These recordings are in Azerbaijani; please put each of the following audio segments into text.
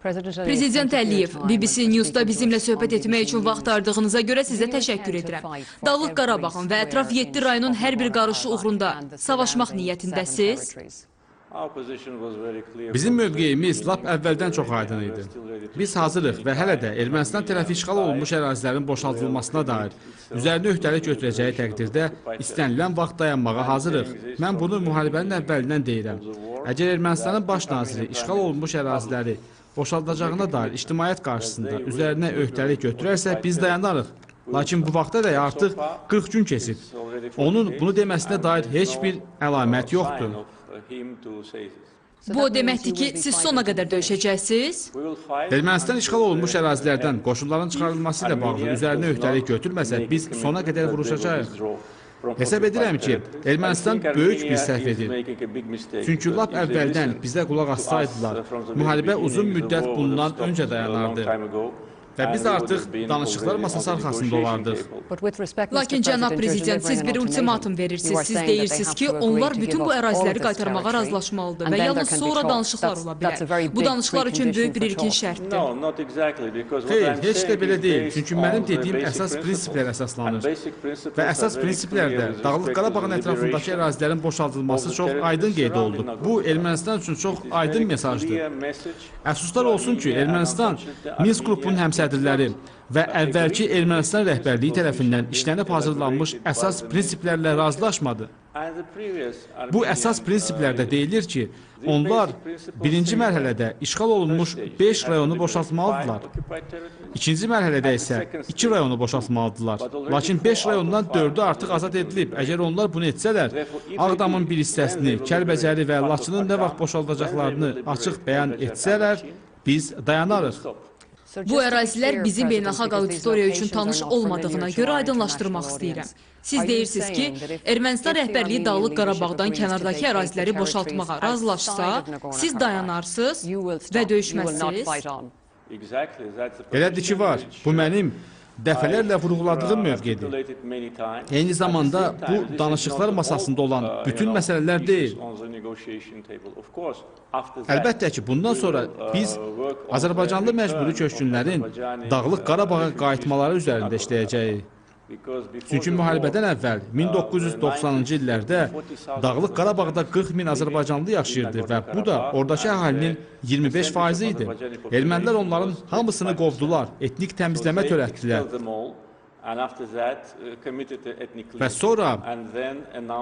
Prezident Əliyev, BBC News-da bizimlə söhbət etmək üçün vaxt ayırdığınıza görə sizə təşəkkür edirəm. Dağlıq Qarabağın və ətraf 7 rayonun hər bir qarışı uğrunda savaşmaq niyyətindəsiz? Bizim mövqeyimiz lap əvvəldən çox aydın idi. Biz hazırıq və hələ də Ermənistan tərəfi işğal olunmuş ərazilərin boşaldılmasına dair üzərinə öhdəlik götürəcəyi təqdirdə istənilən vaxt dayanmağa hazırıq. Mən bunu müharibənin əvvəlindən deyirəm. Əgər Ermənistanın baş naziri işğal olunmuş əraziləri boşaldacağına dair ictimaiyyət qarşısında üzərinə öhdəlik götürərsə biz dayanarıq. Lakin bu vaxta da artıq 40 gün keçib. Onun bunu deməsinə dair heç bir əlamət yoxdur. Bu o deməkdir ki, siz sona qədər döyüşəcəksiniz? Ermənistan işğal olunmuş ərazilərdən qoşunların çıxarılması ilə bağlı üzərinə öhdəlik götürməsə, biz sona qədər vuruşacağıq. Hesab edirəm ki, Ermənistan böyük bir səhv edir. Çünki lap əvvəldən bizə qulaq assaydılar, müharibə uzun müddət bundan öncə dayanardı. Və biz artıq danışıqlar masası arxasında olardıq. Lakin cənab prezident, siz bir ultimatum verirsiniz. Siz deyirsiniz ki, onlar bütün bu əraziləri qaytarmağa razılaşmalıdır və yalnız sonra danışıqlar ola bilər. Bu danışıqlar üçün böyük bir ilkin şərtdir. Xeyr, heç də belə deyil. Çünki mənim dediyim əsas prinsiplər əsaslanır. Və əsas prinsiplərdə Dağlıq Qarabağın ətrafındakı ərazilərin boşaldılması çox aydın qeyd olundu. Bu, Ermənistan üçün çox aydın mesajdır. Əfsuslar olsun ki, Ermənistan Minsk qrupunun həmsədrləri və əvvəlki Ermənistan rəhbərliyi tərəfindən işlənib hazırlanmış əsas prinsiplərlə razılaşmadı. Bu əsas prinsiplərdə deyilir ki, onlar birinci mərhələdə işğal olunmuş 5 rayonu boşaltmalıdırlar. İkinci mərhələdə isə 2 rayonu boşaltmalıdırlar. Lakin 5 rayondan 4-ü artıq azad edilib. Əgər onlar bunu etsələr, Ağdamın bir hissəsini, Kəlbəcəri və Laçının nə vaxt boşaldacaqlarını açıq bəyan etsələr, biz dayanarıq. Bu ərazilər bizim beynəlxalq auditoriya üçün tanış olmadığına görə aydınlaşdırmaq istəyirəm. Siz deyirsiniz ki, Ermənistan rəhbərliyi Dağlıq Qarabağdan kənardakı əraziləri boşaltmağa razılaşsa, siz dayanarsınız və döyüşməzsiniz. Elədir ki, var. Bu mənim dəfələrlə vurğuladığım mövqedir. Eyni zamanda bu danışıqlar masasında olan bütün məsələlər deyil. Əlbəttə ki, bundan sonra biz Azərbaycanlı məcburi köçkünlərin Dağlıq Qarabağa qayıtmaları üzərində işləyəcəyik. Çünki müharibədən əvvəl 1990-cı illərdə Dağlıq Qarabağda 40 min Azərbaycanlı yaşayırdı və bu da oradakı əhalinin 25% idi. Ermənilər onların hamısını qovdular, etnik təmizləmə törətdilər. Və sonra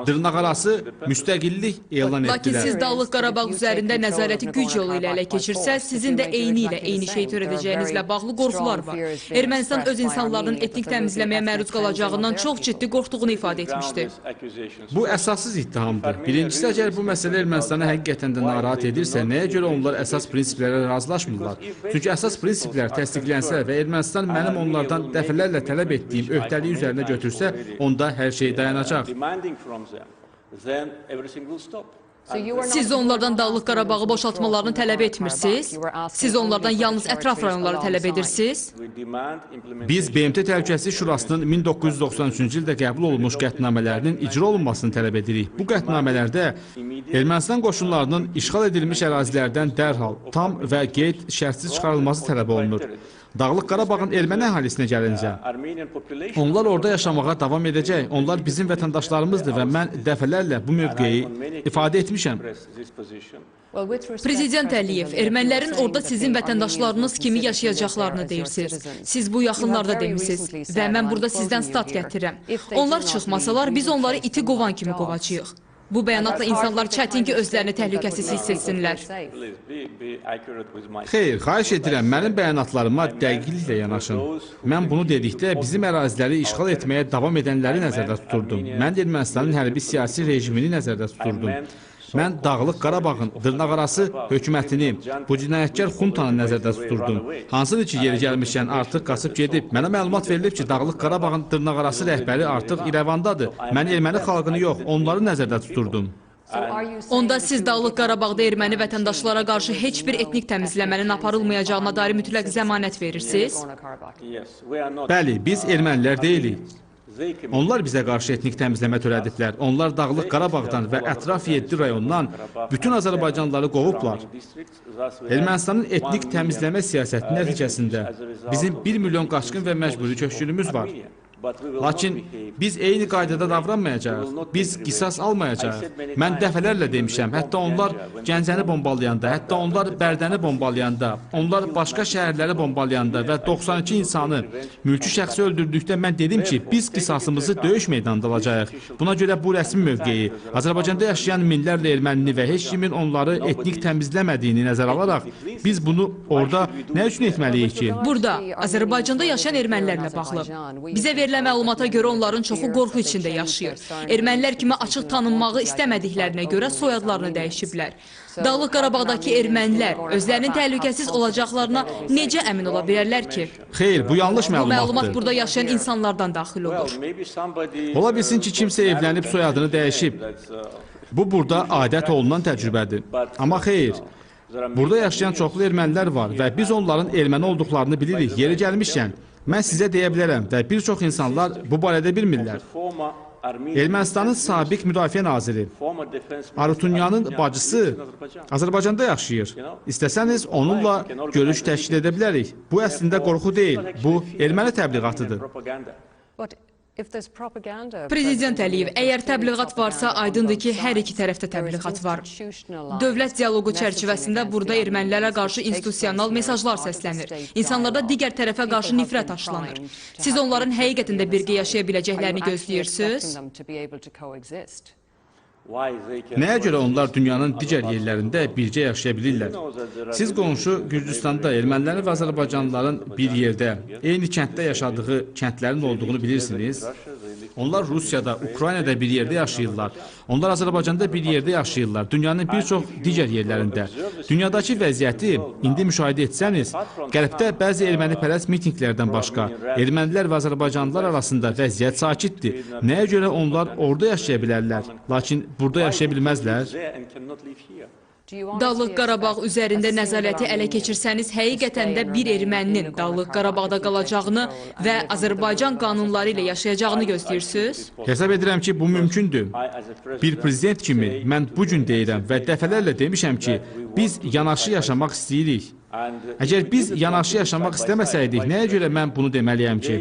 dırnaqarası müstəqillik elan etdilər. Lakin siz Dağlıq Qarabağ üzərində nəzarəti güc yolu ilə ələ keçirsəz, sizin də eyni ilə eyni şey törədəcəyinizlə bağlı qorxular var. Ermənistan öz insanlarının etnik təmizləməyə məruz qalacağından çox ciddi qorxduğunu ifadə etmişdi. Bu əsassız ittihamdır. Birincisi, əgər bu məsələ Ermənistanı həqiqətən də narahat edirsə, nəyə görə onlar əsas prinsiplərə razılaşmırlar? Çünki əsas prinsiplər təsdiqlənsə və Ermənistan mənim onlardan dəfələrlə tələb etdiyim öhdəliyi üzərinə götürsə, onda hər şey dayanacaq. Siz onlardan Dağlıq Qarabağı boşaltmalarını tələb etmirsiniz? Siz onlardan yalnız ətraf rayonları tələb edirsiniz? Biz BMT Təhlükəsizlik Şurasının 1993-cü ildə qəbul olunmuş qətnamələrinin icra olunmasını tələb edirik. Bu qətnamələrdə Ermənistan qoşunlarının işğal edilmiş ərazilərdən dərhal, tam və qeyd şərtsiz çıxarılması tələb olunur. Dağlıq Qarabağın erməni əhalisinə gəlincə, onlar orada yaşamağa davam edəcək. Onlar bizim vətəndaşlarımızdır və mən dəfələrlə bu mövqeyi ifadə etmişəm. Prezident Əliyev, ermənilərin orada sizin vətəndaşlarınız kimi yaşayacaqlarını deyirsiniz. Siz bu yaxınlarda demişsiniz və mən burada sizdən stat gətirirəm. Onlar çıxmasalar, biz onları iti qovan kimi qovacağıq. Bu bəyanatla insanlar çətin ki, özlərini təhlükəsiz hiss etsinlər. Xeyr, xahiş edirəm, mənim bəyanatlarıma dəqiqliklə yanaşın. Mən bunu dedikdə bizim əraziləri işğal etməyə davam edənləri nəzərdə tuturdum. Mən Ermənistanın hərbi siyasi rejimini nəzərdə tuturdum. Mən Dağlıq Qarabağın dırnaqarası hökumətini, bu cinayətkar xuntanı nəzərdə tuturdum. Hansıdır ki, yeri gəlmişkən artıq qaçıb gedib. Mənə məlumat verilib ki, Dağlıq Qarabağın dırnaqarası rəhbəri artıq İrəvandadır. Mən erməni xalqını yox, onları nəzərdə tuturdum. Onda siz Dağlıq Qarabağda erməni vətəndaşlara qarşı heç bir etnik təmizləmənin aparılmayacağına dair mütləq zəmanət verirsiniz? Bəli, biz ermənilər deyilik. Onlar bizə qarşı etnik təmizləmə törədiblər. Onlar Dağlıq Qarabağdan və ətraf 7 rayondan bütün Azərbaycanlıları qovublar. Ermənistanın etnik təmizləmə siyasəti nəticəsində bizim 1 milyon qaçqın və məcburi köçkünümüz var. Lakin biz eyni qaydada davranmayacağıq, biz qisas almayacağıq. Mən dəfələrlə demişəm, hətta onlar Gəncəni bombalayanda, hətta onlar Bərdəni bombalayanda, onlar başqa şəhərləri bombalayanda və 92 insanı, mülki şəxsi öldürdükdə mən dedim ki, biz qisasımızı döyüş meydanında alacağıq. Buna görə bu rəsmi mövqeyi, Azərbaycanda yaşayan minlərlə ermənini və heç kimin onları etnik təmizləmədiyini nəzərə alaraq, biz bunu orada nə üçün etməliyik ki? Burada Azərbaycanda yaşayan ermənilərlə bağlı. Bizə verilən məlumata görə onların çoxu qorxu içində yaşayır. Ermənilər kimi açıq tanınmağı istəmədiklərinə görə soyadlarını dəyişiblər. Dağlıq Qarabağdakı ermənilər özlərinin təhlükəsiz olacaqlarına necə əmin ola bilərlər ki? Xeyr, bu yanlış Bu məlumat məlumatdır. burada yaşayan insanlardan daxil olur. Ola bilsin ki, kimsə evlənib soyadını dəyişib. Bu burada adət olunan təcrübədir. Amma xeyr, burada yaşayan çoxlu ermənilər var və biz onların erməni olduqlarını bilirik. Yeri gəlmişkən, mən sizə deyə bilərəm və bir çox insanlar bu barədə bilmirlər. Ermənistanın sabiq müdafiə naziri Arutunyanın bacısı Azərbaycanda yaşayır. İstəsəniz onunla görüş təşkil edə bilərik. Bu əslində qorxu deyil, bu erməni təbliğatıdır. Prezident Əliyev, əgər təbliğat varsa, aydındır ki, hər iki tərəfdə təbliğat var. Dövlət dialoqu çərçivəsində burada ermənilərə qarşı institusional mesajlar səslənir. İnsanlarda digər tərəfə qarşı nifrət aşılanır. Siz onların həqiqətində birgə yaşaya biləcəklərini gözləyirsiniz? Nəyə görə onlar dünyanın digər yerlərində bircə yaşaya bilirlər? Siz qonşu Gürcüstanda ermənilərin və Azərbaycanlıların bir yerdə, eyni kənddə yaşadığı kəndlərin olduğunu bilirsiniz. Onlar Rusiyada, Ukraynada bir yerdə yaşayırlar. Onlar Azərbaycanda bir yerdə yaşayırlar. Dünyanın bir çox digər yerlərində. Dünyadakı vəziyyəti indi müşahidə etsəniz, Qərbdə bəzi ermənipərəst mitinqlərdən başqa, ermənilər və Azərbaycanlılar arasında vəziyyət sakitdir. Nəyə görə onlar orada yaşaya bilərlər, lakin burada yaşaya bilməzlər? Dağlıq Qarabağ üzərində nəzarəti ələ keçirsəniz, həqiqətən də bir erməninin Dağlıq Qarabağda qalacağını və Azərbaycan qanunları ilə yaşayacağını gözləyirsiniz? Hesab edirəm ki, bu mümkündür. Bir prezident kimi mən bu gün deyirəm və dəfələrlə demişəm ki, biz yanaşı yaşamaq istəyirik. Əgər biz yanaşı yaşamaq istəməsəydik, nəyə görə mən bunu deməliyəm ki?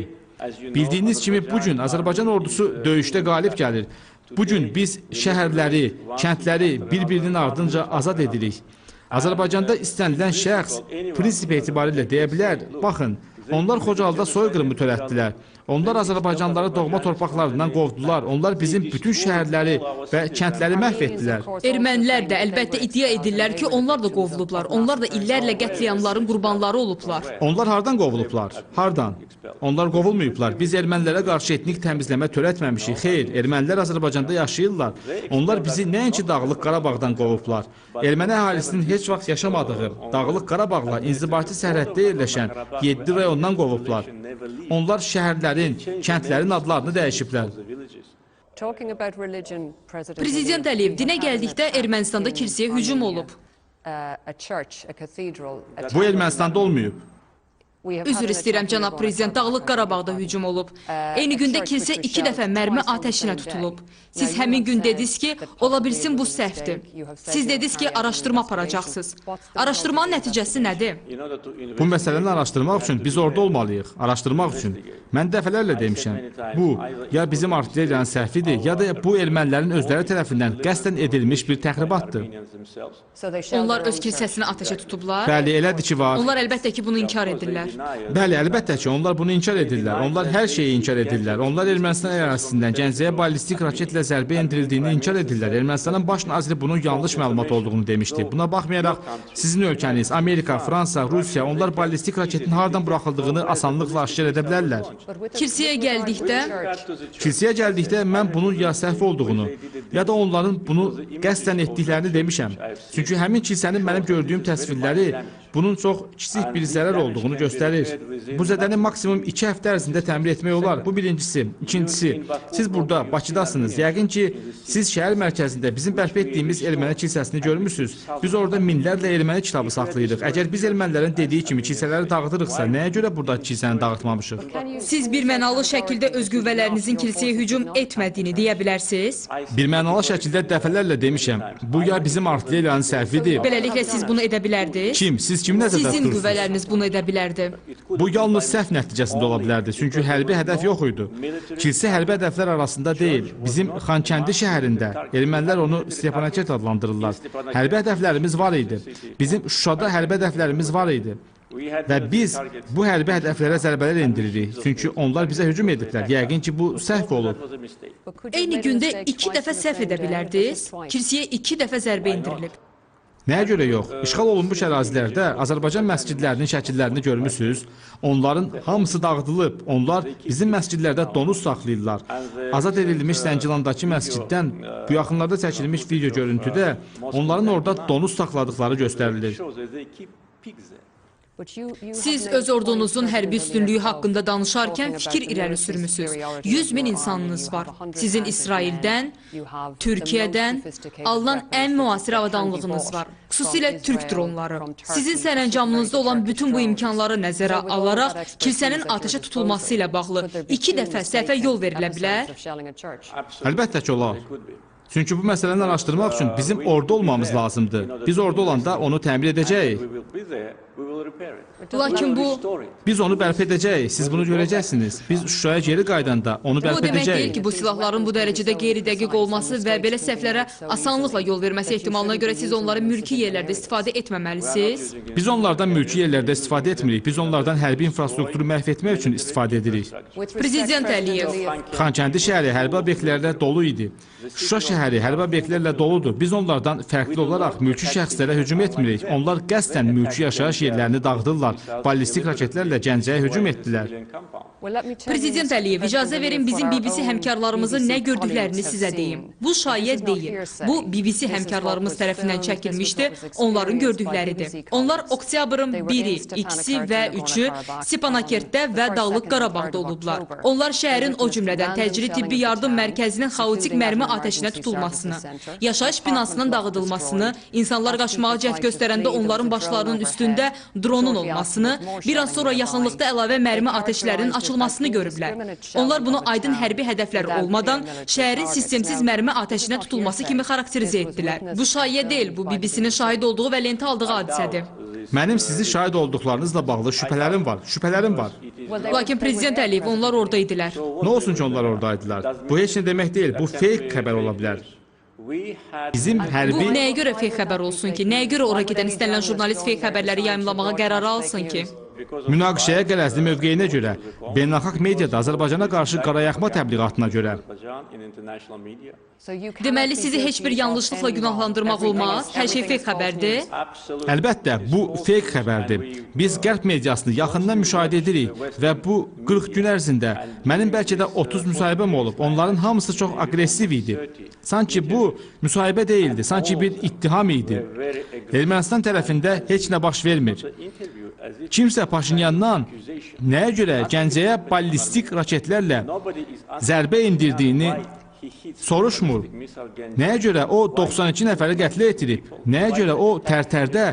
Bildiyiniz kimi bu gün Azərbaycan ordusu döyüşdə qalib gəlir. Bugün biz şəhərləri, kəndləri bir-birinin ardınca azad edirik. Azərbaycanda istənilən şəxs prinsip etibarilə deyə bilər, baxın, onlar Xocalda soyqırımı törətdilər. Onlar Azərbaycanlıları doğma torpaqlarından qovdular. Onlar bizim bütün şəhərləri və kəndləri məhv etdilər. Ermənilər də əlbəttə iddia edirlər ki, onlar da qovulublar. Onlar da illərlə qətliamların qurbanları olublar. Onlar hardan qovulublar? Hardan? Onlar qovulmayıblar. Biz ermənilərə qarşı etnik təmizləmə törətməmişik. Xeyr, ermənilər Azərbaycanda yaşayırlar. Onlar bizi nəinki Dağlıq Qarabağdan qovublar. Erməni əhalisinin heç vaxt yaşamadığı Dağlıq Qarabağla inzibati sərhəddə yerləşən 7 rayondan qovublar. Onlar şəhərlərin, kəndlərin adlarını dəyişiblər. Prezident Əliyev, dinə gəldikdə Ermənistanda kilsəyə hücum olub. Bu Ermənistanda olmayıb. Üzr istəyirəm, cənab prezident, Dağlıq Qarabağda hücum olub. Eyni gündə kilsə 2 dəfə mərmi atəşinə tutulub. Siz həmin gün dediniz ki, ola bilsin bu səhvdir. Siz dediniz ki, araşdırma aparacaqsınız. Araşdırmanın nəticəsi nədir? Bu məsələni araşdırmaq üçün biz orada olmalıyıq. Araşdırmaq üçün. Mən dəfələrlə demişəm. Bu, ya bizim artilleriyanın səhvidir, ya da bu ermənilərin özləri tərəfindən qəsdən edilmiş bir təxribatdır. Onlar öz kilsəsini atəşə tutublar. Bəli, elədir ki, var. Onlar əlbəttə ki, bunu inkar edirlər. Bəli, əlbəttə ki, onlar bunu inkar edirlər. Onlar hər şeyi inkar edirlər. Onlar Ermənistan ərazisindən Gəncəyə ballistik raketlə zərbə endirildiyini inkar edirlər. Ermənistanın baş naziri bunun yanlış məlumat olduğunu demişdi. Buna baxmayaraq, sizin ölkəniz, Amerika, Fransa, Rusiya, onlar ballistik raketin hardan buraxıldığını asanlıqla aşkar edə bilərlər. Kilsəyə gəldikdə mən bunun ya səhv olduğunu, ya da onların bunu qəsdən etdiklərini demişəm. Çünki həmin kilsənin mənim gördüyüm təsvirləri bunun çox kiçik bir zərər olduğunu göstərir. Bu zədəni maksimum 2 həftə ərzində təmir etmək olar. Bu birincisi. İkincisi, siz burada Bakıdasınız. Yəqin ki, siz şəhər mərkəzində bizim bərpa etdiyimiz erməni kilsəsini görmüsünüz. Biz orada minlərlə erməni kitabı saxlayırıq. Əgər biz ermənilərin dediyi kimi kilsələri dağıdırıqsa, nəyə görə burada kilsəni dağıtmamışıq? Siz birmənalı şəkildə öz qüvvələrinizin kilsəyə hücum etmədiyini deyə bilərsiniz? Birmənalı şəkildə dəfələrlə demişəm. Bu ya bizim artilleriyanın səhvidir. Beləliklə siz bunu edə bilərdiniz? Kim? Siz kimi nəzərdə Sizin tutursunuz? qüvvələriniz bunu edə bilərdi. Bu yalnız səhv nəticəsində ola bilərdi. Çünki hərbi hədəf yox idi. Kilsə hərbi hədəflər arasında deyil. Bizim Xankəndi şəhərində ermənilər onu Stepanakert adlandırırlar. Hərbi hədəflərimiz var idi. Bizim Şuşada hərbi hədəflərimiz var idi. Və biz bu hərbi hədəflərə zərbələr endiririk. Çünki onlar bizə hücum ediblər. Yəqin ki, bu səhv olub. Eyni gündə 2 dəfə səhv edə bilərdiniz. Kilsəyə 2 dəfə zərbə endirilib. Nəyə görə yox? İşğal olunmuş ərazilərdə Azərbaycan məscidlərinin şəkillərini görmüsünüz. Onların hamısı dağıdılıb. Onlar bizim məscidlərdə donuz saxlayırlar. Azad edilmiş Zəngilandakı məsciddən bu yaxınlarda çəkilmiş video görüntüdə onların orada donuz saxladıqları göstərilir. Siz öz ordunuzun hərbi üstünlüyü haqqında danışarkən fikir irəli sürmüsünüz. 100 min insanınız var. Sizin İsraildən, Türkiyədən alınan ən müasir avadanlığınız var. Xüsusilə Türk dronları. Sizin sərəncamınızda olan bütün bu imkanları nəzərə alaraq kilsənin atəşə tutulması ilə bağlı 2 dəfə səhvə yol verilə bilər? Əlbəttə ki, olar. Çünki bu məsələni araşdırmaq üçün bizim ordu olmamız lazımdır. Biz ordu olanda onu təmir edəcəyik. Lakin bu... Biz onu bərpa edəcəyik. Siz bunu görəcəksiniz. Biz Şuşaya geri qaydanda onu bərpa Bu demək deyil edəcəyik. ki, bu silahların bu dərəcədə qeyri-dəqiq olması və belə səhvlərə asanlıqla yol verməsi ehtimalına görə siz onları mülki yerlərdə istifadə etməməlisiniz. Biz onlardan mülki yerlərdə istifadə etmirik. Biz onlardan hərbi infrastrukturu məhv etmək üçün istifadə edirik. Prezident Əliyev. Xankəndi şəhəri hərbi obyektlərlə dolu idi. Şuşa şəhəri hərbi obyektlərlə doludur. Biz onlardan fərqli olaraq mülki şəxslərə hücum etmirik. Onlar qəsdən mülki yaşayış yerlərini dağıdırlar. Ballistik raketlərlə Gəncəyə hücum etdilər. Prezident Əliyev, icazə verin bizim BBC həmkarlarımızın nə gördüklərini sizə deyim. Bu şayiə deyil. Bu BBC həmkarlarımız tərəfindən çəkilmişdi, onların gördükləridir. Onlar oktyabrın 1-i, 2-si və 3-ü Stepanakertdə və Dağlıq Qarabağda olublar. Onlar şəhərin o cümlədən təcili tibbi yardım mərkəzinin xaotik mərmi atəşinə tutulmasını, yaşayış binasının dağıdılmasını, insanlar qaçmağa cəhd göstərəndə onların başlarının üstündə dronun olmasını, bir az sonra yaxınlıqda əlavə mərmi atəşlərinin açılmasını görüblər. Onlar bunu aydın hərbi hədəflər olmadan şəhərin sistemsiz mərmi atəşinə tutulması kimi xarakterizə etdilər. Bu şayiə deyil, bu BBC-nin şahid olduğu və lentə aldığı hadisədir. Mənim sizi şahid olduqlarınızla bağlı şübhələrim var. Lakin Prezident Əliyev, onlar orada idilər. Nə olsun ki, onlar oradaydılar? Bu heç nə demək deyil, bu fake xəbər ola bilər. Bizim hərbi... Bu nəyə görə fake xəbər olsun ki? Nəyə görə ora gedən istənilən jurnalist fake xəbərləri yayımlamağa qərarı alsın ki? Münaqişəyə qərəzli mövqeyinə görə, beynəlxalq mediada Azərbaycana qarşı qarayaxma təbliğatına görə. Deməli, sizi heç bir yanlışlıqla günahlandırmaq olmaz, hər şey fake xəbərdir. Əlbəttə, bu fake xəbərdir. Biz qərb mediasını yaxından müşahidə edirik və bu 40 gün ərzində mənim bəlkə də 30 müsahibəm olub. Onların hamısı çox aqressiv idi. Sanki bu müsahibə deyildi, sanki bir ittiham idi. Ermənistan tərəfində heç nə baş vermir. Kimsə Paşinyandan nəyə görə Gəncəyə ballistik raketlərlə zərbə indirdiyini soruşmur. Nəyə görə o 92 nəfəri qətlə yetirib? Nəyə görə o Tərtərdə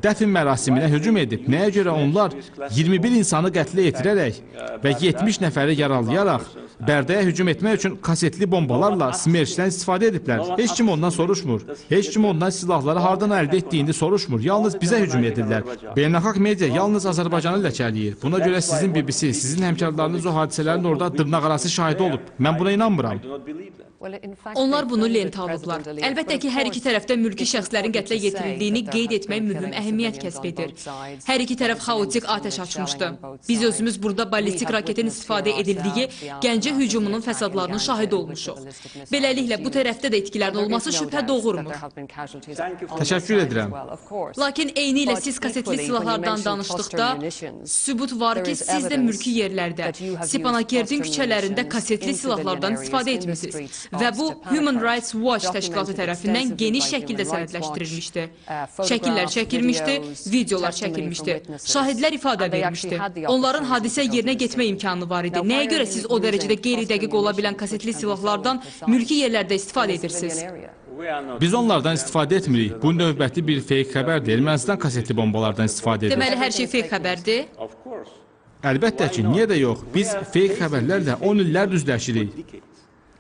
dəfn mərasiminə hücum edib? Nəyə görə onlar 21 insanı qətlə yetirərək və 70 nəfəri yaralayaraq Bərdəyə hücum etmək üçün kasetli bombalarla Smerçdən istifadə ediblər? Heç kim ondan soruşmur. Heç kim ondan silahları hardan əldə etdiyini soruşmur. Yalnız bizə hücum edirlər. Beynəlxalq media yalnız Azərbaycanı ləkələyir. Buna görə sizin BBC, sizin həmkarlarınız o hadisələrin orada dırnaqarası şahidi olub. Mən buna inanmıram. Onlar bunu lentə alıblar. Əlbəttə ki, hər iki tərəfdə mülki şəxslərin qətlə yetirildiyini qeyd etmək mühüm əhəmiyyət kəsb edir. Hər iki tərəf xaotik atəş açmışdı. Biz özümüz burada ballistik raketin istifadə edildiyi Gəncə hücumunun fəsadlarının şahidi olmuşuq. Beləliklə, bu tərəfdə də itkilərin olması şübhə doğurmur. Təşəkkür edirəm. Lakin eyni ilə siz kasetli silahlardan danışdıqda sübut var ki, siz də mülki yerlərdə, Stepanakerdin küçələrində kasetli silahlardan istifadə etmişsiniz və bu Human Rights Watch təşkilatı tərəfindən geniş şəkildə sənədləşdirilmişdi. Şəkillər çəkilmişdi, videolar çəkilmişdi, şahidlər ifadə vermişdi. Onların hadisə yerinə getmə imkanı var idi. Nəyə görə siz o dərəcədə qeyri-dəqiq ola bilən kasetli silahlardan mülki yerlərdə istifadə edirsiniz? Biz onlardan istifadə etmirik. Bu növbəti bir feyk xəbərdir. Ermənistan kasetli bombalardan istifadə edir. Deməli, hər şey feyk xəbərdir. Əlbəttə ki, niyə də yox? Biz feyk xəbərlərlə 10 illər düzləşirik.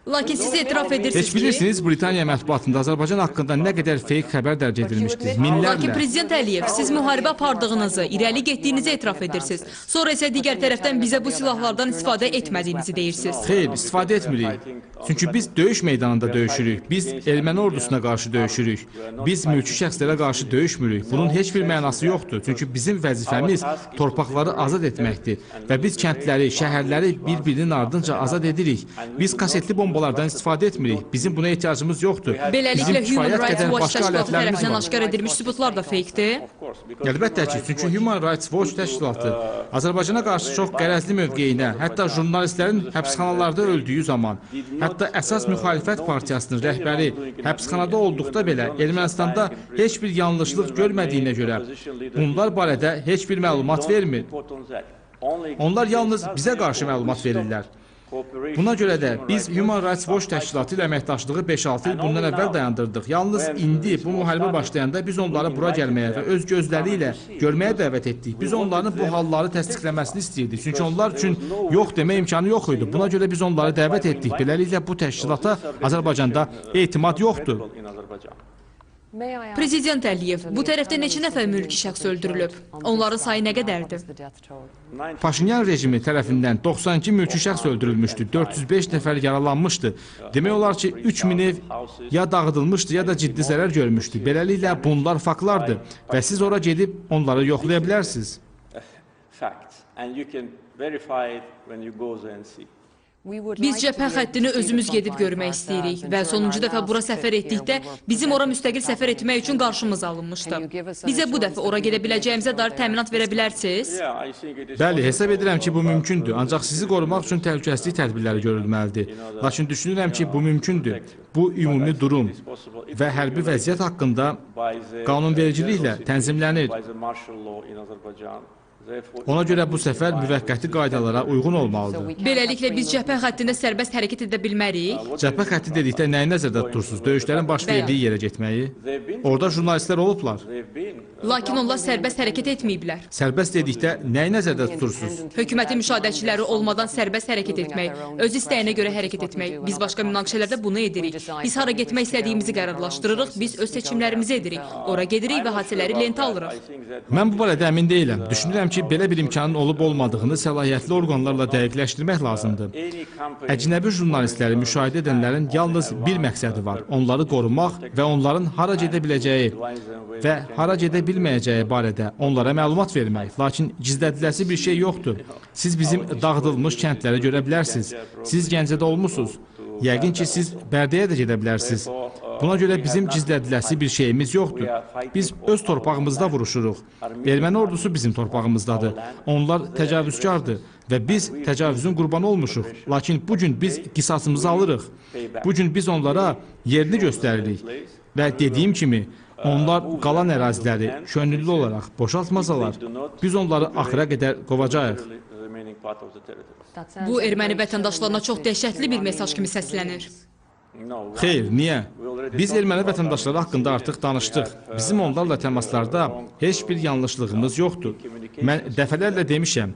Lakin siz etiraf Heç edirsiniz ki... bilirsiniz, Britaniya mətbuatında Azərbaycan haqqında nə qədər feyk xəbər dərc edilmişdir. Lakin Minlərlə. Prezident Əliyev, siz müharibə apardığınızı, irəli getdiyinizi etiraf edirsiniz. Sonra isə digər tərəfdən bizə bu silahlardan istifadə etmədiyinizi deyirsiniz. Xeyr, istifadə etmirik. Çünki biz döyüş meydanında döyüşürük. Biz erməni ordusuna qarşı döyüşürük. Biz mülki şəxslərə qarşı döyüşmürük. Bunun heç bir mənası yoxdur. Çünki bizim vəzifəmiz torpaqları azad etməkdir. Və biz kəndləri, şəhərləri bir-birinin ardınca azad edirik. Biz kasetli bombalardan istifadə etmirik. Bizim buna ehtiyacımız yoxdur. Beləliklə, Human Rights Watch təşkilatı tərəfindən aşkar edilmiş sübutlar da feykdir. Əlbəttə ki, çünki Human Rights Watch təşkilatı Azərbaycana qarşı çox qərəzli mövqeyinə, hətta jurnalistlərin həbsxanalarda öldüyü zaman, hətta əsas müxalifət partiyasının rəhbəri həbsxanada olduqda belə Ermənistanda heç bir yanlışlıq görmədiyinə görə bunlar barədə heç bir məlumat vermir. Onlar yalnız bizə qarşı məlumat verirlər. Buna görə də biz Human Rights Watch təşkilatı ilə əməkdaşlığı 5-6 il bundan əvvəl dayandırdıq. Yalnız indi bu müharibə başlayanda biz onları bura gəlməyə və öz gözləri ilə görməyə dəvət etdik. Biz onların bu halları təsdiqləməsini istəyirdik. Çünki onlar üçün yox demək imkanı yox idi. Buna görə biz onları dəvət etdik. Beləliklə bu təşkilata Azərbaycanda etimad yoxdur. Prezident Əliyev, bu tərəfdə neçə nəfər mülki şəxs öldürülüb? Onların sayı nə qədərdir? Paşinyan rejimi tərəfindən 92 mülki şəxs öldürülmüşdü, 405 nəfər yaralanmışdı. Demək olar ki, 3000 ev ya dağıdılmışdı, ya da ciddi zərər görmüşdü. Beləliklə, bunlar faktlardır və siz ora gedib onları yoxlaya bilərsiniz. Biz cəbhə xəttini özümüz gedib görmək istəyirik və sonuncu dəfə bura səfər etdikdə bizim ora müstəqil səfər etmək üçün qarşımız alınmışdı. Bizə bu dəfə ora gedə biləcəyimizə dair təminat verə bilərsiniz? Bəli, hesab edirəm ki, bu mümkündür. Ancaq sizi qorumaq üçün təhlükəsizlik tədbirləri görülməlidir. Lakin düşünürəm ki, bu mümkündür. Bu ümumi durum və hərbi vəziyyət haqqında qanunvericiliklə tənzimlənir. Ona görə bu səfər müvəqqəti qaydalara uyğun olmalıdır. Beləliklə, biz cəbhə xəttində sərbəst hərəkət edə bilmərik. Cəbhə xətti dedikdə nəyi nəzərdə tutursunuz? Döyüşlərin baş verdiyi yerə getməyi? Orada jurnalistlər olublar. Lakin onlar sərbəst hərəkət etməyiblər. Sərbəst dedikdə nəyi nəzərdə tutursunuz? Hökumətin müşahidəçiləri olmadan sərbəst hərəkət etmək, öz istəyinə görə hərəkət etmək. Biz başqa münaqişələrdə bunu edirik. Biz hara getmək istədiyimizi qərarlaşdırırıq, biz öz seçimlərimizi edirik. Ora gedirik və hadisələri lentə alırıq. Mən bu barədə əmin deyiləm. Düşünürəm ki, belə bir imkanın olub-olmadığını səlahiyyətli orqanlarla dəqiqləşdirmək lazımdır. Əcnəbi jurnalistləri müşahidə edənlərin yalnız bir məqsədi var. Onları qorumaq və onların hara gedə biləcəyi və hara gedə bilməyəcəyi barədə onlara məlumat vermək. Lakin gizlədiləsi bir şey yoxdur. Siz bizim dağıdılmış kəndləri görə bilərsiniz. Siz Gəncədə olmusunuz. Yəqin ki, siz Bərdəyə də gedə bilərsiniz. Buna görə bizim gizlədiləsi bir şeyimiz yoxdur. Biz öz torpağımızda vuruşuruq. Erməni ordusu bizim torpağımızdadır. Onlar təcavüzkardır və biz təcavüzün qurbanı olmuşuq. Lakin bugün biz qisasımızı alırıq. Bugün biz onlara yerini göstəririk. Və dediyim kimi, onlar qalan əraziləri könüllü olaraq boşaltmasalar, biz onları axıra qədər qovacağıq. Bu, erməni vətəndaşlarına çox dəhşətli bir mesaj kimi səslənir. Xeyr, niyə? Biz erməni vətəndaşları haqqında artıq danışdıq. Bizim onlarla təmaslarda heç bir yanlışlığımız yoxdur. Mən dəfələrlə demişəm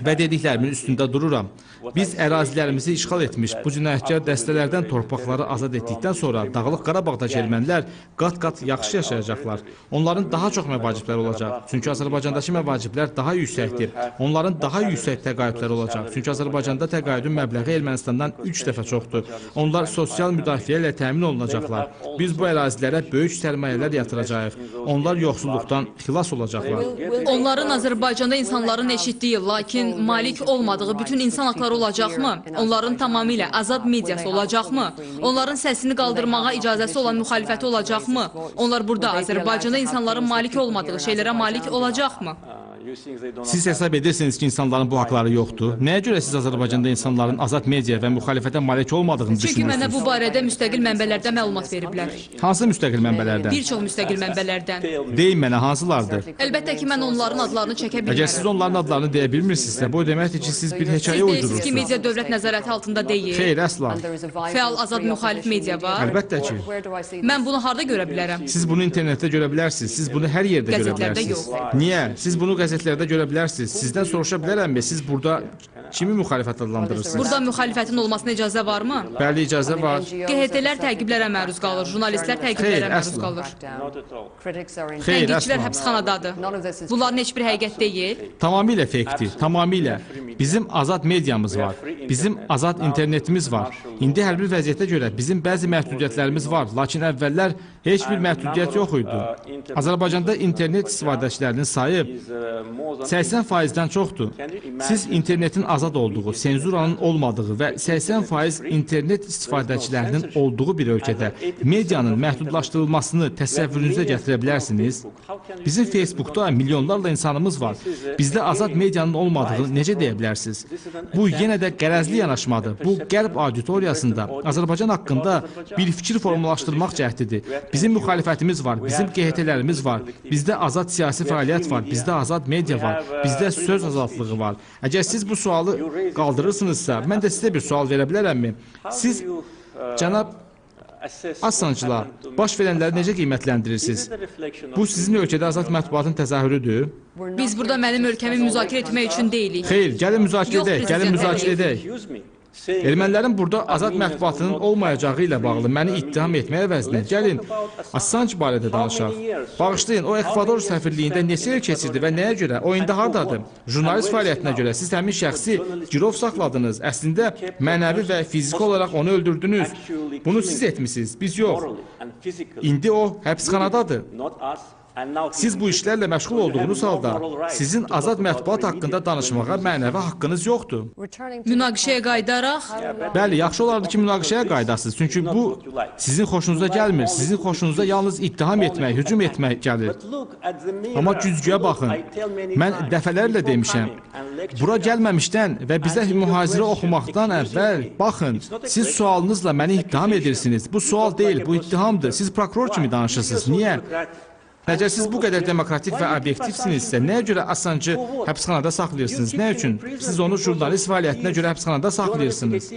və dediklərimin üstündə dururam. Biz ərazilərimizi işğal etmiş, bu cinayətkar dəstələrdən torpaqları azad etdikdən sonra Dağlıq Qarabağdakı ermənilər qat-qat yaxşı yaşayacaqlar. Onların daha çox məvacibləri olacaq. Çünki Azərbaycandakı məvaciblər daha yüksəkdir. Onların daha yüksək təqaüdləri olacaq. Çünki Azərbaycanda təqaüdün məbləği Ermənistandan 3 dəfə çoxdur. Onlar sosial müdafiə ilə təmin olunacaqlar. Biz bu ərazilərə böyük sərmayələr yatıracağıq. Onlar yoxsulluqdan xilas olacaqlar. Onların Onların Azərbaycanda insanların eşitdiyi, lakin malik olmadığı bütün insan haqları olacaqmı? Onların tamamilə azad mediası olacaqmı? Onların səsini qaldırmağa icazəsi olan müxalifəti olacaqmı? Onlar burada Azərbaycanda insanların malik olmadığı şeylərə malik olacaqmı? Siz hesab edirsiniz ki, insanların bu haqları yoxdur. Nəyə görə siz Azərbaycanda insanların azad media və müxalifətə malik olmadığını Çünki düşünürsünüz? mənə bu barədə müstəqil mənbələrdə məlumat veriblər. Hansı müstəqil mənbələrdən? Bir çox müstəqil mənbələrdən. Deyin mənə, hansılardır? Əlbəttə ki, mən onların adlarını çəkə Əgər siz bilmərəm. onların adlarını deyə bilmirsinizsə, bu deməkdir ki, siz bir hekayə Siz deyirsiniz ki, uydurursunuz. media dövlət nəzarəti altında deyil. Xeyr, əsla. Fəal azad müxalif media var. Əlbəttə ki. Mən bunu harda görə bilərəm? Siz bunu internetdə görə bilərsiniz, siz bunu hər yerdə görə Qəzetlərdə bilərsiniz. yox. Niyə? Siz bunu qəzetlərdə görə bilərsiniz. Sizdən soruşa bilərəmmi, siz burada kimi müxalifət adlandırırsınız? Burada müxalifətin olmasına icazə varmı? Bəli, icazə var. QHT-lər təqiblərə məruz qalır, jurnalistlər təqiblərə Xeyr, məruz əsla. qalır. Xeyr, Tənqidçilər əsla. həbsxanadadır. Bunların heç bir həqiqət deyil. Tamamilə fakedir, tamamilə. Bizim azad mediamız var, bizim azad internetimiz var. İndi hərbi vəziyyətə görə bizim bəzi məhdudiyyətlərimiz var, lakin əvvəllər heç bir məhdudiyyət yox idi. Azərbaycanda internet istifadəçilərinin sayı 80%-dən çoxdur. Siz internetin azad olduğu, senzuranın olmadığı və 80% internet istifadəçilərinin olduğu bir ölkədə medianın məhdudlaşdırılmasını təsəvvürünüzə gətirə bilərsiniz. Bizim Facebookda milyonlarla insanımız var. Bizdə azad medianın olmadığını necə deyə bilərsiniz? Bu yenə də qərəzli yanaşmadır. Bu qərb auditoriyasında Azərbaycan haqqında bir fikir formalaşdırmaq cəhdidir. Bizim müxalifətimiz var, bizim QHT-lərimiz var, bizdə azad siyasi fəaliyyət var, bizdə azad media var, bizdə söz azadlığı var. Əgər siz bu sualı qaldırırsınızsa, mən də sizə bir sual verə bilərəmmi? Siz, cənab Assancılar, baş verənləri necə qiymətləndirirsiniz? Bu sizin ölkədə azad mətbuatın təzahürüdür? Biz burada mənim ölkəmi müzakirə etmək üçün deyilik. Xeyr, gəlin müzakirə Yox, edək, gəlin prezident müzakirə edək. Ermənilərin burada azad mətbuatının olmayacağı ilə bağlı məni ittiham etməyə əvəzinə gəlin Assange barədə danışaq. Bağışlayın, o Ekvador səfirliyində neçə il keçirdi və nəyə görə? O indi hardadır? Jurnalist fəaliyyətinə görə siz həmin şəxsi girov saxladınız. Əslində mənəvi və fiziki olaraq onu öldürdünüz. Bunu siz etmisiniz, biz yox. İndi o həbsxanadadır. Siz bu işlərlə məşğul olduğunuz halda sizin azad mətbuat haqqında danışmağa mənəvi haqqınız yoxdur. Münaqişəyə qayıdaraq, Bəli, yaxşı olardı ki, münaqişəyə qaydasınız. Çünki bu sizin xoşunuza gəlmir. Sizin xoşunuza yalnız ittiham etmək, hücum etmək gəlir. Amma güzgüyə baxın. Mən dəfələrlə demişəm. Bura gəlməmişdən və bizə mühazirə oxumaqdan əvvəl baxın. Siz sualınızla məni ittiham edirsiniz. Bu sual deyil, bu ittihamdır. Siz prokuror kimi danışırsınız. Niyə? Əgər siz bu qədər demokratik və obyektivsinizsə, nəyə görə Assancı həbsxanada saxlayırsınız? Nə üçün? Siz onu jurnalist fəaliyyətinə görə həbsxanada saxlayırsınız.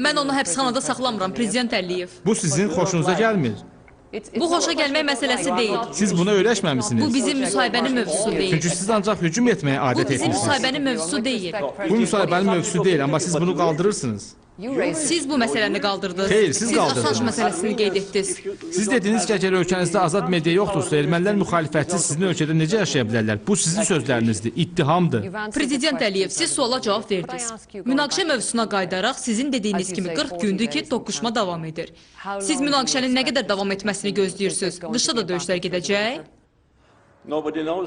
mən onu həbsxanada saxlamıram, Prezident Əliyev. Bu sizin xoşunuza gəlmir. Bu xoşa gəlmək məsələsi deyil. Siz buna öyrəşməmisiniz. Bu bizim müsahibənin mövzusu deyil. Çünki siz ancaq hücum etməyə Bu adət bizim etmisiniz. müsahibənin mövzusu deyil. Bu müsahibənin mövzusu deyil, amma siz bunu qaldırırsınız. Siz bu məsələni qaldırdınız. Xeyr, siz qaldırdınız. Assange məsələsini qeyd etdiniz. Siz dediniz ki, əgər ölkənizdə azad media yoxdursa, ermənilər müxalifətsiz sizin ölkədə necə yaşaya bilərlər? Bu sizin sözlərinizdir, ittihamdır. Prezident Əliyev, siz suala cavab verdiniz. Münaqişə mövzusuna qayıdaraq sizin dediyiniz kimi 40 gündür ki, toqquşma davam edir. Siz münaqişənin nə qədər davam etməsini gözləyirsiniz? Qışda da döyüşlər gedəcək?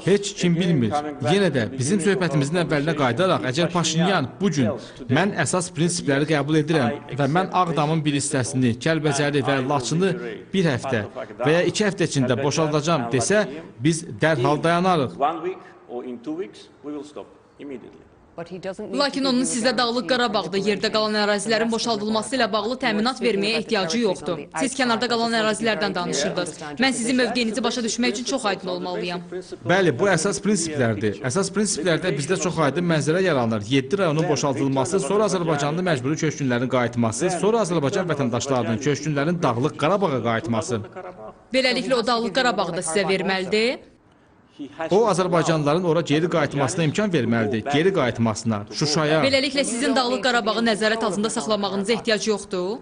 Heç kim bilmir. Yenə də bizim söhbətimizin əvvəlinə qayıdaraq, əgər Paşinyan bu gün mən əsas prinsipləri qəbul edirəm və mən Ağdamın bir hissəsini, Kəlbəcəri və Laçını bir həftə və ya 2 həftə içində boşaldacam desə, biz dərhal dayanarıq. Lakin onun sizdə Dağlıq Qarabağda yerdə qalan ərazilərin boşaldılması ilə bağlı təminat verməyə ehtiyacı yoxdur. Siz kənarda qalan ərazilərdən danışırdınız. Mən sizin mövqeyinizi başa düşmək üçün çox aydın olmalıyam. Bəli, bu əsas prinsiplərdir. Əsas prinsiplərdə bizdə çox aydın mənzərə yaranır. 7 rayonun boşaldılması, sonra Azərbaycanlı məcburi köçkünlərin qayıtması, sonra Azərbaycan vətəndaşlarının köçkünlərin Dağlıq Qarabağa qayıtması. Beləliklə o Dağlıq Qarabağı da sizə verməlidir. O, Azərbaycanlıların ora geri qayıtmasına imkan verməlidir, geri qayıtmasına, Şuşaya. Beləliklə sizin Dağlıq Qarabağı nəzarət altında saxlamağınıza ehtiyac yoxdur.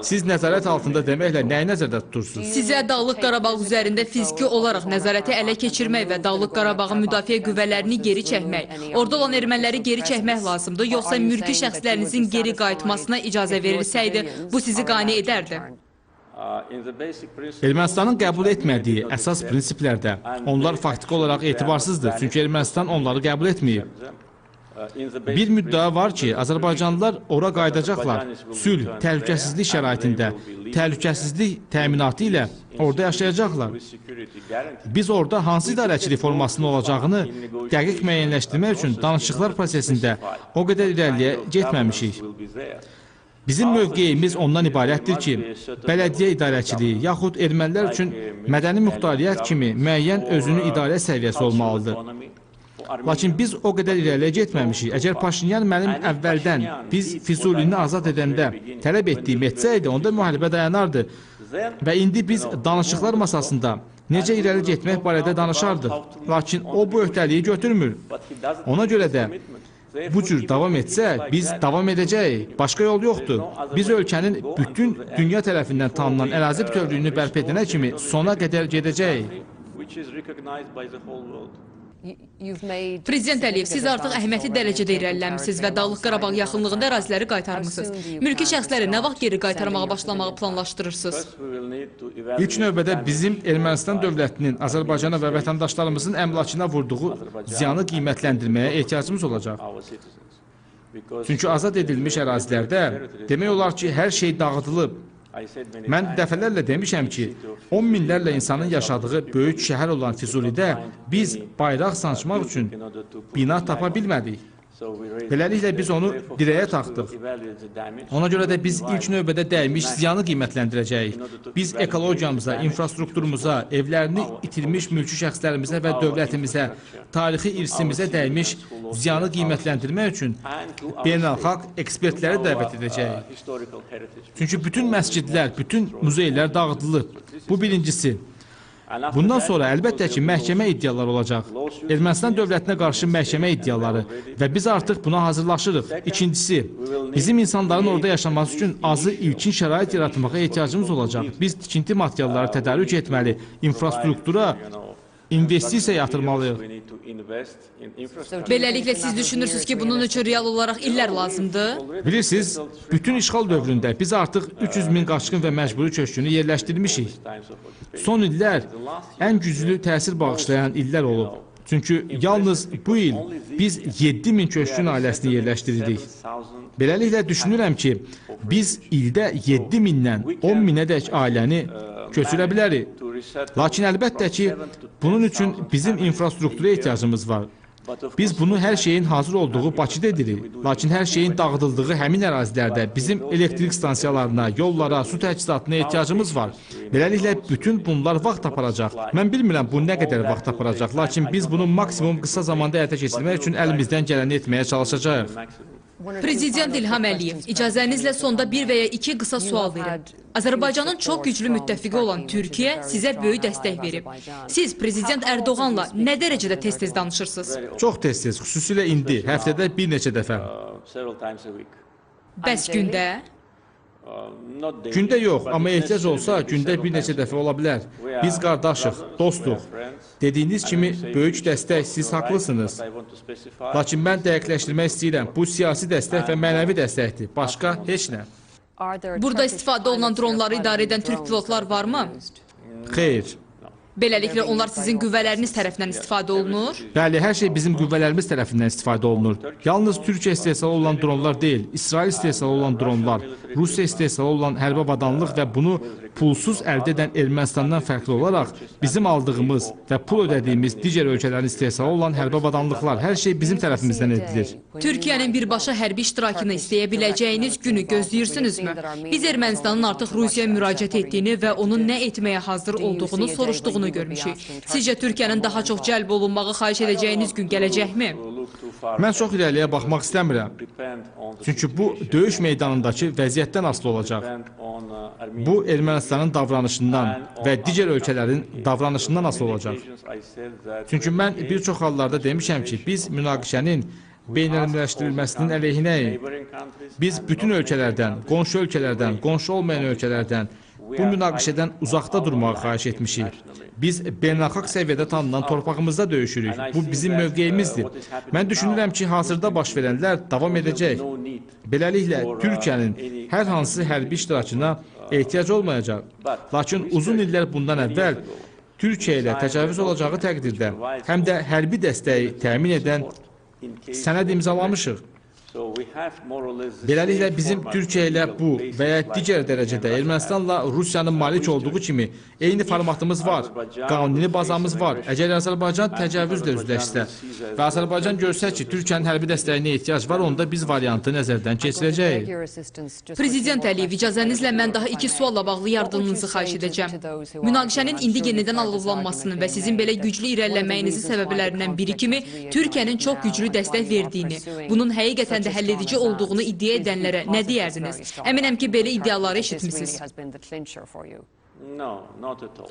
Siz nəzarət altında deməklə nəyi nəzərdə tutursunuz? Sizə Dağlıq Qarabağ üzərində fiziki olaraq nəzarəti ələ keçirmək və Dağlıq Qarabağın müdafiə qüvvələrini geri çəkmək, orada olan erməniləri geri çəkmək lazımdır, yoxsa mülki şəxslərinizin geri qayıtmasına icazə verilsəydi, bu sizi qane edərdi. Ermənistanın qəbul etmədiyi əsas prinsiplərdə onlar faktiki olaraq etibarsızdır, çünki Ermənistan onları qəbul etməyib. Bir müddəa var ki, Azərbaycanlılar ora qayıdacaqlar. Sülh, təhlükəsizlik şəraitində, təhlükəsizlik təminatı ilə orada yaşayacaqlar. Biz orada hansı idarəçilik formasının olacağını dəqiq müəyyənləşdirmək üçün danışıqlar prosesində o qədər irəliyə getməmişik. Bizim mövqeyimiz ondan ibarətdir ki, bələdiyyə idarəçiliyi yaxud ermənilər üçün mədəni muxtariyyət kimi müəyyən özünü idarə səviyyəsi olmalıdır. Lakin biz o qədər irəliyə getməmişik. Əgər Paşinyan mənim əvvəldən biz Füzulini azad edəndə tələb etdiyim etsəydi, onda müharibə dayanardı. Və indi biz danışıqlar masasında necə irəli getmək barədə danışardıq. Lakin o bu öhdəliyi götürmür. Ona görə də bu cür davam etsə, biz davam edəcəyik. Başqa yol yoxdur. Biz ölkənin bütün dünya tərəfindən tanınan ərazi bütövlüyünü bərpa edənə kimi sona qədər gedəcəyik. Prezident Əliyev, siz artıq əhəmiyyətli dərəcədə irəliləmişsiniz və Dağlıq Qarabağ yaxınlığında əraziləri qaytarmışsınız. Mülki şəxsləri nə vaxt geri qaytarmağa başlamağı planlaşdırırsınız? İlk növbədə bizim Ermənistan dövlətinin Azərbaycana və vətəndaşlarımızın əmlakına vurduğu ziyanı qiymətləndirməyə ehtiyacımız olacaq. Çünki azad edilmiş ərazilərdə demək olar ki, hər şey dağıdılıb. Mən dəfələrlə demişəm ki, 10 minlərlə insanın yaşadığı böyük şəhər olan Füzulidə biz bayraq sancmaq üçün bina tapa bilmədik. Beləliklə biz onu dirəyə taxdıq. Ona görə də biz ilk növbədə dəymiş ziyanı qiymətləndirəcəyik. Biz ekologiyamıza, infrastrukturumuza, evlərini itirmiş mülki şəxslərimizə və dövlətimizə, tarixi irsimizə dəymiş ziyanı qiymətləndirmək üçün beynəlxalq ekspertləri dəvət edəcəyik. Çünki bütün məscidlər, bütün muzeylər dağıdılıb. Bu birincisi. Bundan sonra əlbəttə ki, məhkəmə iddiaları olacaq. Ermənistan dövlətinə qarşı məhkəmə iddiaları və biz artıq buna hazırlaşırıq. İkincisi, bizim insanların orada yaşaması üçün azı ilkin şərait yaratmağa ehtiyacımız olacaq. Biz tikinti materialları tədarük etməli, infrastruktura investisiya yatırmalıyıq. Beləliklə siz düşünürsünüz ki, bunun üçün real olaraq illər lazımdır? Bilirsiniz, bütün işğal dövründə biz artıq 300 min qaçqın və məcburi köçkünü yerləşdirmişik. Son illər ən güclü təsir bağışlayan illər olub. Çünki yalnız bu il biz 7 min köçkün ailəsini yerləşdirdik. Beləliklə düşünürəm ki, biz ildə 7 mindən 10 minədək ailəni köçürə bilərik. Lakin əlbəttə ki, bunun üçün bizim infrastruktura ehtiyacımız var. Biz bunu hər şeyin hazır olduğu Bakıda edirik. Lakin hər şeyin dağıdıldığı həmin ərazilərdə bizim elektrik stansiyalarına, yollara, su təchizatına ehtiyacımız var. Beləliklə, bütün bunlar vaxt aparacaq. Mən bilmirəm bu nə qədər vaxt aparacaq, lakin biz bunu maksimum qısa zamanda həyata keçirmək üçün əlimizdən gələni etməyə çalışacağıq. Prezident İlham Əliyev, icazənizlə sonda bir və ya iki qısa sual verin. Azərbaycanın çox güclü müttəfiqi olan Türkiyə sizə böyük dəstək verib. Siz Prezident Ərdoğanla nə dərəcədə tez-tez danışırsınız? Çox tez-tez, xüsusilə indi, həftədə bir neçə dəfə. Bəs gündə? Gündə yox, amma ehtiyac olsa gündə bir neçə dəfə ola bilər. Biz qardaşıq, dostuq. Dediyiniz kimi böyük dəstək, siz haqlısınız. Lakin mən dəqiqləşdirmək istəyirəm, bu siyasi dəstək və mənəvi dəstəkdir, başqa heç nə. Burada istifadə olunan dronları idarə edən türk pilotlar varmı? Xeyr. Beləliklə, onlar sizin qüvvələriniz tərəfindən istifadə olunur? Bəli, hər şey bizim qüvvələrimiz tərəfindən istifadə olunur. Yalnız Türkiyə istehsalı olan dronlar deyil, İsrail istehsalı olan dronlar, Rusiya istehsalı olan hərbi avadanlıq və bunu pulsuz əldə edən Ermənistandan fərqli olaraq bizim aldığımız və pul ödədiyimiz digər ölkələrin istehsalı olan hərbi avadanlıqlar, hər şey bizim tərəfimizdən edilir. Türkiyənin birbaşa hərbi iştirakını istəyə biləcəyiniz günü gözləyirsinizmi? Biz Ermənistanın artıq Rusiyaya müraciət etdiyini və onun nə etməyə hazır olduğunu soruşduğunu görmüşük. Sizcə Türkiyənin daha çox cəlb olunmağı xahiş edəcəyiniz gün gələcəkmi? Mən çox irəliyə baxmaq istəmirəm. Çünki bu, döyüş meydanındakı vəziyyətdən asılı olacaq. Bu, Ermənistanın davranışından və digər ölkələrin davranışından asılı olacaq. Çünki mən bir çox hallarda demişəm ki, biz münaqişənin beynəlmiləşdirilməsinin əleyhinəyik. Biz bütün ölkələrdən, qonşu olmayan ölkələrdən bu münaqişədən uzaqda durmağı xahiş etmişik. Biz beynəlxalq səviyyədə tanınan torpağımızda döyüşürük. Bu bizim mövqeyimizdir. Mən düşünürəm ki, hazırda baş verənlər davam edəcək. Beləliklə, Türkiyənin hər hansı hərbi iştirakına ehtiyac olmayacaq. Lakin uzun illər bundan əvvəl Türkiyə ilə təcavüz olacağı təqdirdə həm də hərbi dəstəyi təmin edən sənəd imzalamışıq. Beləliklə, bizim Türkiyə ilə bu və ya digər dərəcədə Ermənistanla Rusiyanın malik olduğu kimi eyni formatımız var, qanuni bazamız var. Əgər Azərbaycan təcavüzlə üzləşsə və Azərbaycan görsə ki, Türkiyənin hərbi dəstəyinə ehtiyac var, onda biz variantı nəzərdən keçirəcəyik. Prezident Əliyev, icazənizlə mən daha 2 sualla bağlı yardımınızı xahiş edəcəm. Münaqişənin indi yenidən alovlanmasının və sizin belə güclü irəliləməyinizin səbəblərindən biri kimi Türkiyənin çox güclü dəstək verdiyini, bunun həqiqətən də həll edici olduğunu iddia edənlərə nə deyərdiniz? Əminəm ki, belə iddiaları eşitmisiniz.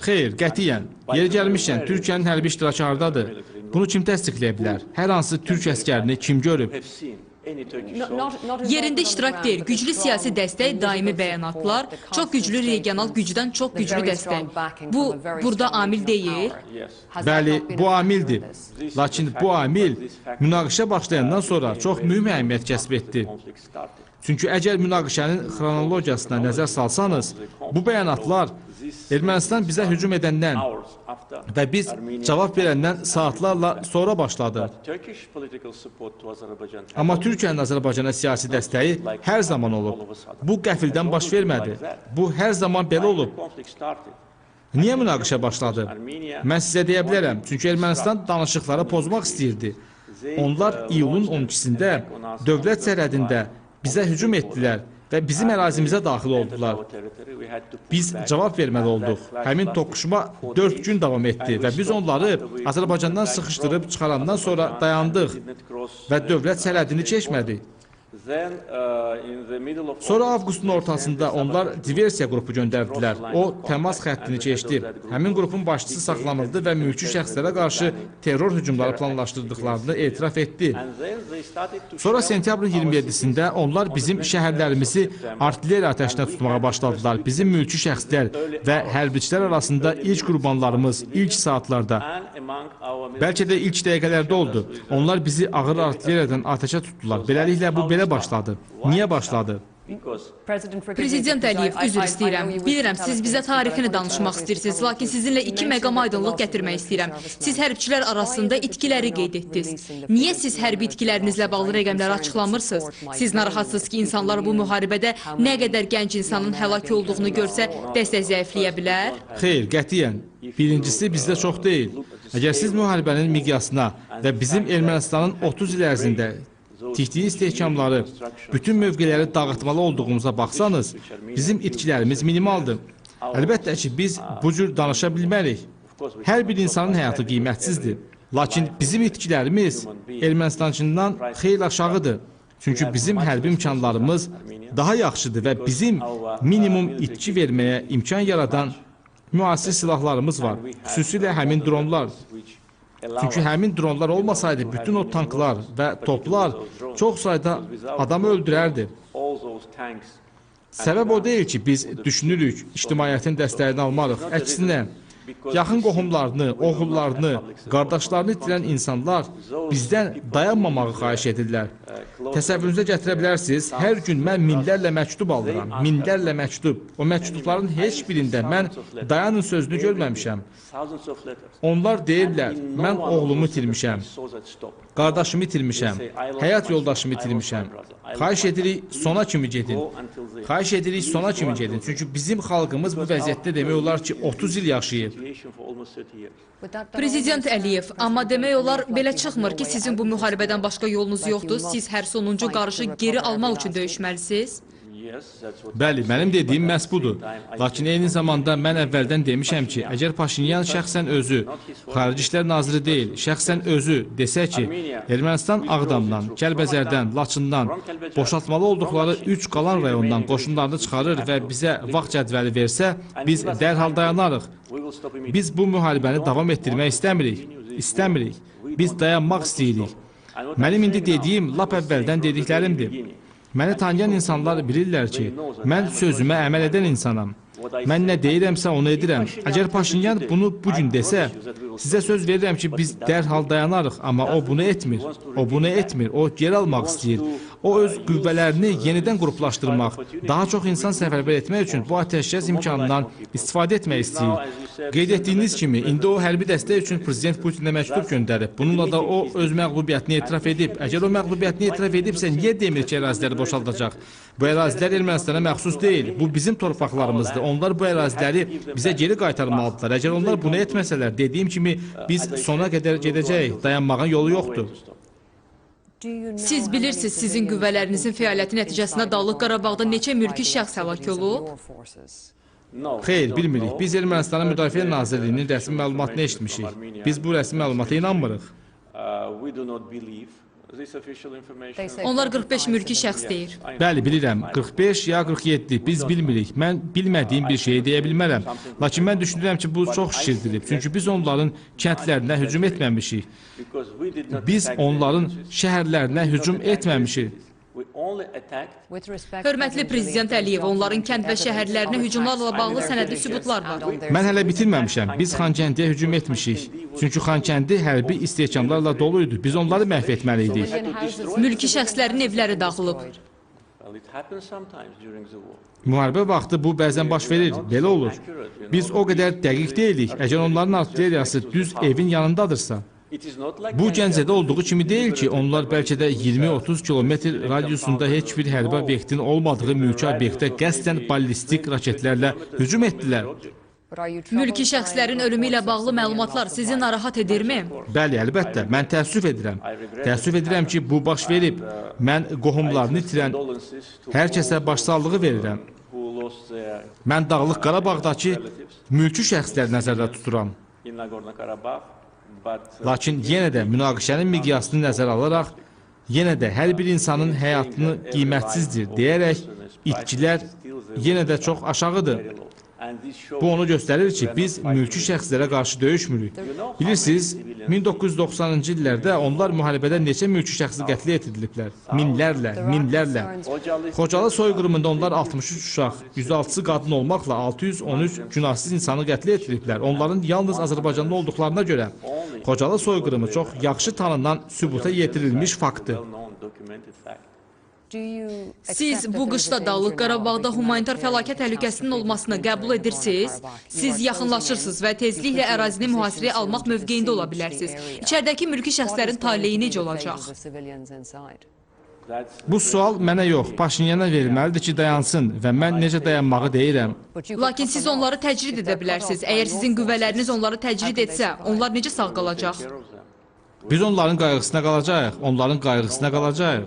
Xeyr, qətiyyən. Yeri gəlmişkən, Türkiyənin hərbi iştirakı hardadır? Bunu kim təsdiqləyə bilər? Hər hansı türk əskərini kim görüb? Yerində iştirak deyil, güclü siyasi dəstək, daimi bəyanatlar, çox güclü regional gücdən çox güclü dəstək. Bu, burada amil deyil. Bəli, bu amildir. Lakin bu amil münaqişə başlayandan sonra çox mühüm əhəmiyyət kəsb etdi. Çünki əgər münaqişənin xronologiyasına nəzər salsanız, bu bəyanatlar Ermənistan bizə hücum edəndən və biz cavab verəndən saatlarla sonra başladı. Amma Türkiyənin Azərbaycana siyasi dəstəyi hər zaman olub. Bu qəfildən baş vermədi. Bu hər zaman belə olub. Niyə münaqişə başladı? Mən sizə deyə bilərəm. Çünki Ermənistan danışıqları pozmaq istəyirdi. Onlar iyulun 12-sində dövlət sərhədində bizə hücum etdilər və bizim ərazimizə daxil oldular. Biz cavab verməli olduq. Həmin toqquşma 4 gün davam etdi və biz onları Azərbaycandan sıxışdırıb çıxarandan sonra dayandıq və dövlət sərhədini keçmədik. Sonra avqustun ortasında onlar diversiya qrupu göndərdilər. O, təmas xəttini keçdi. Həmin qrupun başçısı saxlanıldı və mülki şəxslərə qarşı terror hücumları planlaşdırdıqlarını etiraf etdi. Sonra sentyabrın 27-sində onlar bizim şəhərlərimizi artilleriya atəşinə tutmağa başladılar. Bizim mülki şəxslər və hərbiçilər arasında ilk qurbanlarımız ilk saatlarda, bəlkə də ilk dəqiqələrdə oldu. Onlar bizi ağır artilleriyadan atəşə tutdular. Beləliklə, bu belə başladı. Niyə başladı? Prezident Əliyev, üzr istəyirəm. Bilirəm, siz bizə tarixini danışmaq istəyirsiniz, lakin sizinlə 2 məqam aydınlıq gətirmək istəyirəm. Siz hərbçilər arasında itkiləri qeyd etdiniz. Niyə siz hərbi itkilərinizlə bağlı rəqəmləri açıqlamırsınız? Siz narahatsınız ki, insanlar bu müharibədə nə qədər gənc insanın həlak olduğunu görsə, dəstək zəifləyə bilər? Xeyr, qətiyyən. Birincisi, bizdə çox deyil. Əgər siz müharibənin miqyasına və bizim Ermənistanın 30 il ərzində tikdiyi istehkamları, bütün mövqeləri dağıtmalı olduğumuza baxsanız, bizim itkilərimiz minimaldır. Əlbəttə ki, biz bu cür danışa bilmərik. Hər bir insanın həyatı qiymətsizdir. Lakin bizim itkilərimiz Ermənistançından xeyli aşağıdır. Çünki bizim hərbi imkanlarımız daha yaxşıdır və bizim minimum itki verməyə imkan yaradan müasir silahlarımız var. Xüsusilə həmin dronlar. Çünki həmin dronlar olmasaydı, bütün o tanklar və toplar çox sayda adamı öldürərdi. Səbəb o deyil ki, biz düşünürük, ictimaiyyətin dəstəyini almarıq. Əksinə, yaxın qohumlarını, oğullarını, qardaşlarını itirən insanlar bizdən dayanmamağı xahiş edirlər. Təsəvvürünüzə gətirə bilərsiniz, hər gün mən minlərlə məktub alıram, minlərlə məktub. O məktubların heç birində mən dayanın sözünü görməmişəm. Onlar deyirlər, mən oğlumu itirmişəm, qardaşımı itirmişəm, həyat yoldaşımı itirmişəm. Xahiş edirik, sona kimi gedin. Xahiş edirik, sona kimi gedin. Çünki bizim xalqımız bu vəziyyətdə demək olar ki, 30 il yaşayıb. Prezident Əliyev, amma demək olar belə çıxmır ki, sizin bu müharibədən başqa yolunuz yoxdur, siz hər sonuncu qarışı geri almaq üçün döyüşməlisiniz. Bəli, mənim dediyim məhz budur. Lakin eyni zamanda mən əvvəldən demişəm ki, əgər Paşinyan şəxsən özü, Xarici İşlər Naziri deyil, şəxsən özü desə ki, Ermənistan Ağdamdan, Kəlbəzərdən, Laçından boşaltmalı olduqları 3 qalan rayondan qoşunlarını çıxarır və bizə vaxt cədvəli versə, biz dərhal dayanarıq. Biz bu müharibəni davam etdirmək istəmirik. Biz dayanmaq istəyirik. Mənim indi dediyim lap əvvəldən dediklərimdir. Məni tanıyan insanlar bilirlər ki, mən sözümə əməl edən insanam. Mən nə deyirəmsə onu edirəm. Əgər Paşinyan bunu bugün desə, sizə söz verirəm ki, biz dərhal dayanarıq. Amma o bunu etmir. O geri almaq istəyir. O öz qüvvələrini yenidən qruplaşdırmaq, daha çox insan səfərbər etmək üçün bu atəşkəs imkanından istifadə etmək istəyir. Qeyd etdiyiniz kimi, indi o hərbi dəstək üçün Prezident Putinə məktub göndərib. Bununla da o öz məğlubiyyətini etiraf edib. Əgər o məğlubiyyətini etiraf edibsə, niyə demir ki, əraziləri boşaldacaq? Bu ərazilər Ermənistana məxsus deyil. Bu bizim torpaqlarımızdır. Onlar bu əraziləri bizə geri qaytarmalıdırlar. Əgər onlar bunu etməsələr, dediyim kimi, biz sona qədər gedəcəyik. Dayanmağın yolu yoxdur. Siz bilirsiniz, sizin qüvvələrinizin fəaliyyəti nəticəsində Dağlıq Qarabağda neçə mülki şəxs həlak olub? Xeyr, bilmirik. Biz Ermənistanın Müdafiə Nazirliyinin rəsmi məlumatını eşitmişik. Biz bu rəsmi məlumata inanmırıq. Onlar 45 mülki şəxs deyir. Bəli, bilirəm. 45 ya 47. Biz bilmirik. Mən bilmədiyim bir şeyi deyə bilmərəm. Lakin mən düşünürəm ki, bu çox şişirdilib. Çünki biz onların kəndlərinə hücum etməmişik. Biz onların şəhərlərinə hücum etməmişik. Hörmətli Prezident Əliyev, onların kənd və şəhərlərinə hücumlarla bağlı sənədli sübutlar var. Mən hələ bitirməmişəm. Biz Xankəndiyə hücum etmişik. Çünki Xankəndi hərbi istehkamlarla dolu idi. Biz onları məhv etməli idik. Mülki şəxslərin evləri dağılıb. Müharibə vaxtı bu bəzən baş verir. Belə olur. Biz o qədər dəqiq deyilik. Əgər onların artilleriyası düz evin yanındadırsa. Bu Gəncədə olduğu kimi deyil ki, onlar bəlkə də 20-30 kilometr radiusunda heç bir hərbi obyektin olmadığı mülki obyektə qəsdən ballistik raketlərlə hücum etdilər. Mülki şəxslərin ölümü ilə bağlı məlumatlar sizi narahat edirmi? Bəli, əlbəttə. Mən təəssüf edirəm. Təəssüf edirəm ki, bu baş verib. Mən qohumlarını itirən hər kəsə başsağlığı verirəm. Mən Dağlıq Qarabağdakı mülki şəxsləri nəzərdə tuturam. Lakin yenə də münaqişənin miqyasını nəzərə alaraq, yenə də hər bir insanın həyatını qiymətsizdir deyərək, itkilər yenə də çox aşağıdır. Bu onu göstərir ki, biz mülki şəxslərə qarşı döyüşmürük. Bilirsiniz, 1990-cı illərdə onlar müharibədə neçə mülki şəxsi qətlə yetiriliblər? Minlərlə. Xocalı soyqırımında onlar 63 uşaq, 106 qadın olmaqla 613 günahsız insanı qətlə yetiriblər. Onların yalnız Azərbaycanlı olduqlarına görə Xocalı soyqırımı çox yaxşı tanınan sübuta yetirilmiş faktdır. Siz bu qışda Dağlıq Qarabağda humanitar fəlakət təhlükəsinin olmasını qəbul edirsiniz. Siz yaxınlaşırsınız və tezliklə ərazini mühasirəyə almaq mövqeyində ola bilərsiniz. İçəridəki mülki şəxslərin taleyi necə olacaq? Bu sual mənə yox, Paşinyana verilməlidir ki, dayansın və mən necə dayanmağı deyirəm. Lakin siz onları təcrid edə bilərsiniz. Əgər sizin qüvvələriniz onları təcrid etsə, onlar necə sağ qalacaq? Biz onların qayğısına qalacağıq, onların qayğısına qalacağıq.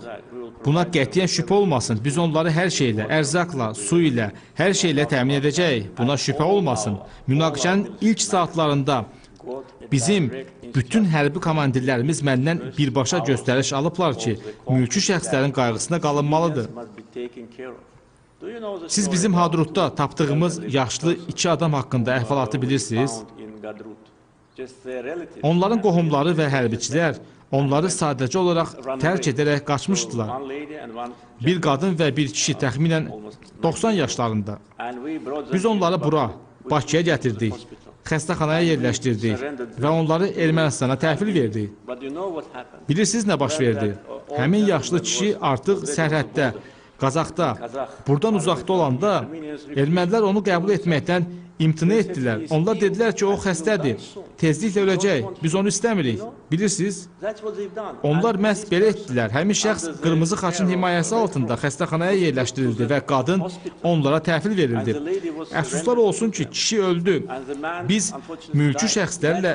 Buna qətiyyən şübhə olmasın. Biz onları hər şeylə, ərzaqla, su ilə, hər şeylə təmin edəcəyik. Buna şübhə olmasın. Münaqişənin ilk saatlarında bizim bütün hərbi komandirlərimiz məndən birbaşa göstəriş alıblar ki, mülki şəxslərin qayğısına qalınmalıdır. Siz bizim Hadrutda tapdığımız yaşlı 2 adam haqqında əhvalatı bilirsiniz. Onların qohumları və hərbiçilər onları sadəcə olaraq tərk edərək qaçmışdılar. Bir qadın və bir kişi təxminən 90 yaşlarında. Biz onları bura, Bakıya gətirdik, xəstəxanaya yerləşdirdik və onları Ermənistana təhvil verdik. Bilirsiniz nə baş verdi? Həmin yaşlı kişi artıq sərhəddə, Qazaxda, buradan uzaqda olanda ermənilər onu qəbul etməkdən imtina etdilər. Onlar dedilər ki, o xəstədir, tezliklə öləcək, biz onu istəmirik. Bilirsiniz? Onlar məhz belə etdilər. Həmin şəxs qırmızı xaçın himayəsi altında xəstəxanaya yerləşdirildi və qadın onlara təhvil verildi. Əfsuslar olsun ki, kişi öldü. Biz mülki şəxslərlə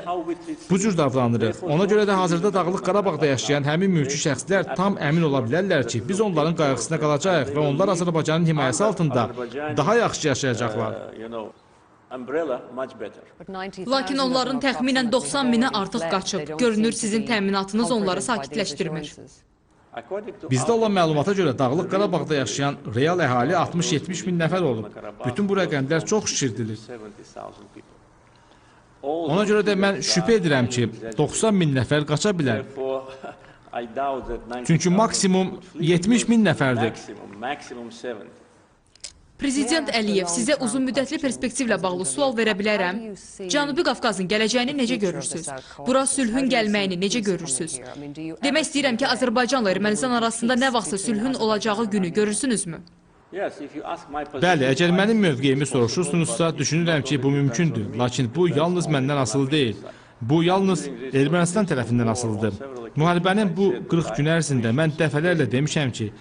bu cür davranırıq. Ona görə də hazırda Dağlıq Qarabağda yaşayan həmin mülki şəxslər tam əmin ola bilərlər ki, biz onların qayğısına qalacağıq və onlar Azərbaycanın himayəsi altında daha yaxşı yaşayacaqlar. Lakin onların təxminən 90 mini artıq qaçıb. Görünür, sizin təminatınız onları sakitləşdirmir. Bizdə olan məlumata görə Dağlıq Qarabağda yaşayan real əhali 60-70 min nəfər olub. Bütün bu rəqəmlər çox şişirdilir. Ona görə də mən şübhə edirəm ki, 90 min nəfər qaça bilər. Çünki maksimum 70 min nəfərdir. Prezident Əliyev, sizə uzun müddətli perspektivlə bağlı sual verə bilərəm. Cənubi Qafqazın gələcəyini necə görürsünüz? Bura sülhün gəlməyini necə görürsünüz? Demək istəyirəm ki, Azərbaycanla Ermənistan arasında nə vaxtsa sülhün olacağı günü görürsünüzmü? Bəli, əgər mənim mövqeyimi soruşursunuzsa, düşünürəm ki, bu mümkündür. Lakin bu yalnız məndən asılı deyil. Bu yalnız Ermənistan tərəfindən asılıdır. Müharibənin bu 40 gün ərzində mən dəfələrlə demişəm ki,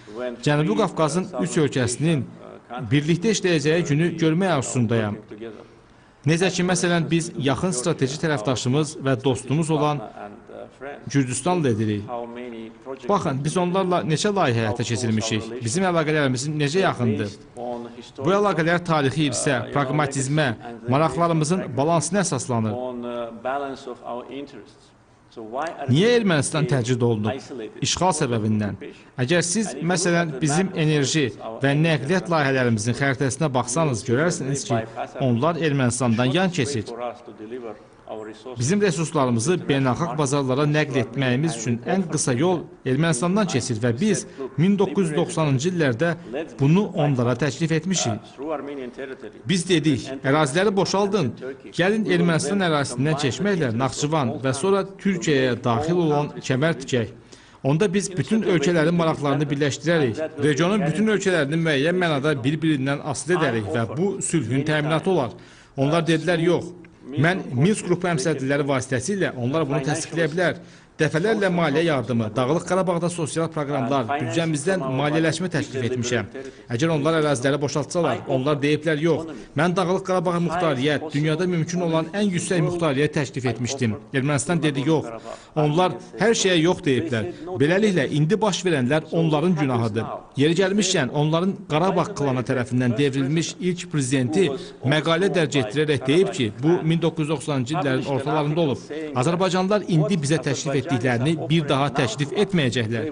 Cənubi Qafqazın 3 ölkəsinin birlikdə işləyəcəyi günü görmək arzusundayam. Necə ki, məsələn, biz yaxın strateji tərəfdaşımız və dostumuz olan Gürcüstanla edirik. Baxın, biz onlarla neçə layihə həyata keçirmişik, bizim əlaqələrimiz necə yaxındır. Bu əlaqələr tarixi irsə, pragmatizmə, maraqlarımızın balansına əsaslanır. Niyə Ermənistan təcrid olunub? İşğal səbəbindən. Əgər siz, məsələn, bizim enerji və nəqliyyat layihələrimizin xəritəsinə baxsanız, görərsiniz ki, onlar Ermənistandan yan keçir. Bizim resurslarımızı beynəlxalq bazarlara nəql etməyimiz üçün ən qısa yol Ermənistandan keçir və biz 1990-cı illərdə bunu onlara təklif etmişik. Biz dedik, əraziləri boşaldın, gəlin Ermənistan ərazisindən keçməklə Naxçıvan və sonra Türkiyəyə daxil olan kəmər tikək. Onda biz bütün ölkələrin maraqlarını birləşdirərik, regionun bütün ölkələrini müəyyən mənada bir-birindən asılı edərik və bu sülhün təminatı olar. Onlar dedilər, yox. Mən Minsk qrupu həmsədrləri vasitəsilə onlar bunu təsdiqləyə bilər. Dəfələrlə maliyyə yardımı, Dağlıq Qarabağda sosial proqramlar, büdcəmizdən maliyyələşmə təklif etmişəm. Əgər onlar əraziləri boşaltsalar, onlar deyiblər, yox. Mən Dağlıq Qarabağa muxtariyyət, dünyada mümkün olan ən yüksək muxtariyyət təklif etmişdim. Ermənistan dedi, yox. Onlar hər şeyə yox deyiblər. Beləliklə, indi baş verənlər onların günahıdır. Yeri gəlmişkən, onların Qarabağ klanı tərəfindən devrilmiş ilk prezidenti məqalə dərc etdirərək deyib ki, bu 1990-cı illərin ortalarında olub. Azərbaycanlılar indi bizə təklif etdiklərini bir daha təklif etməyəcəklər.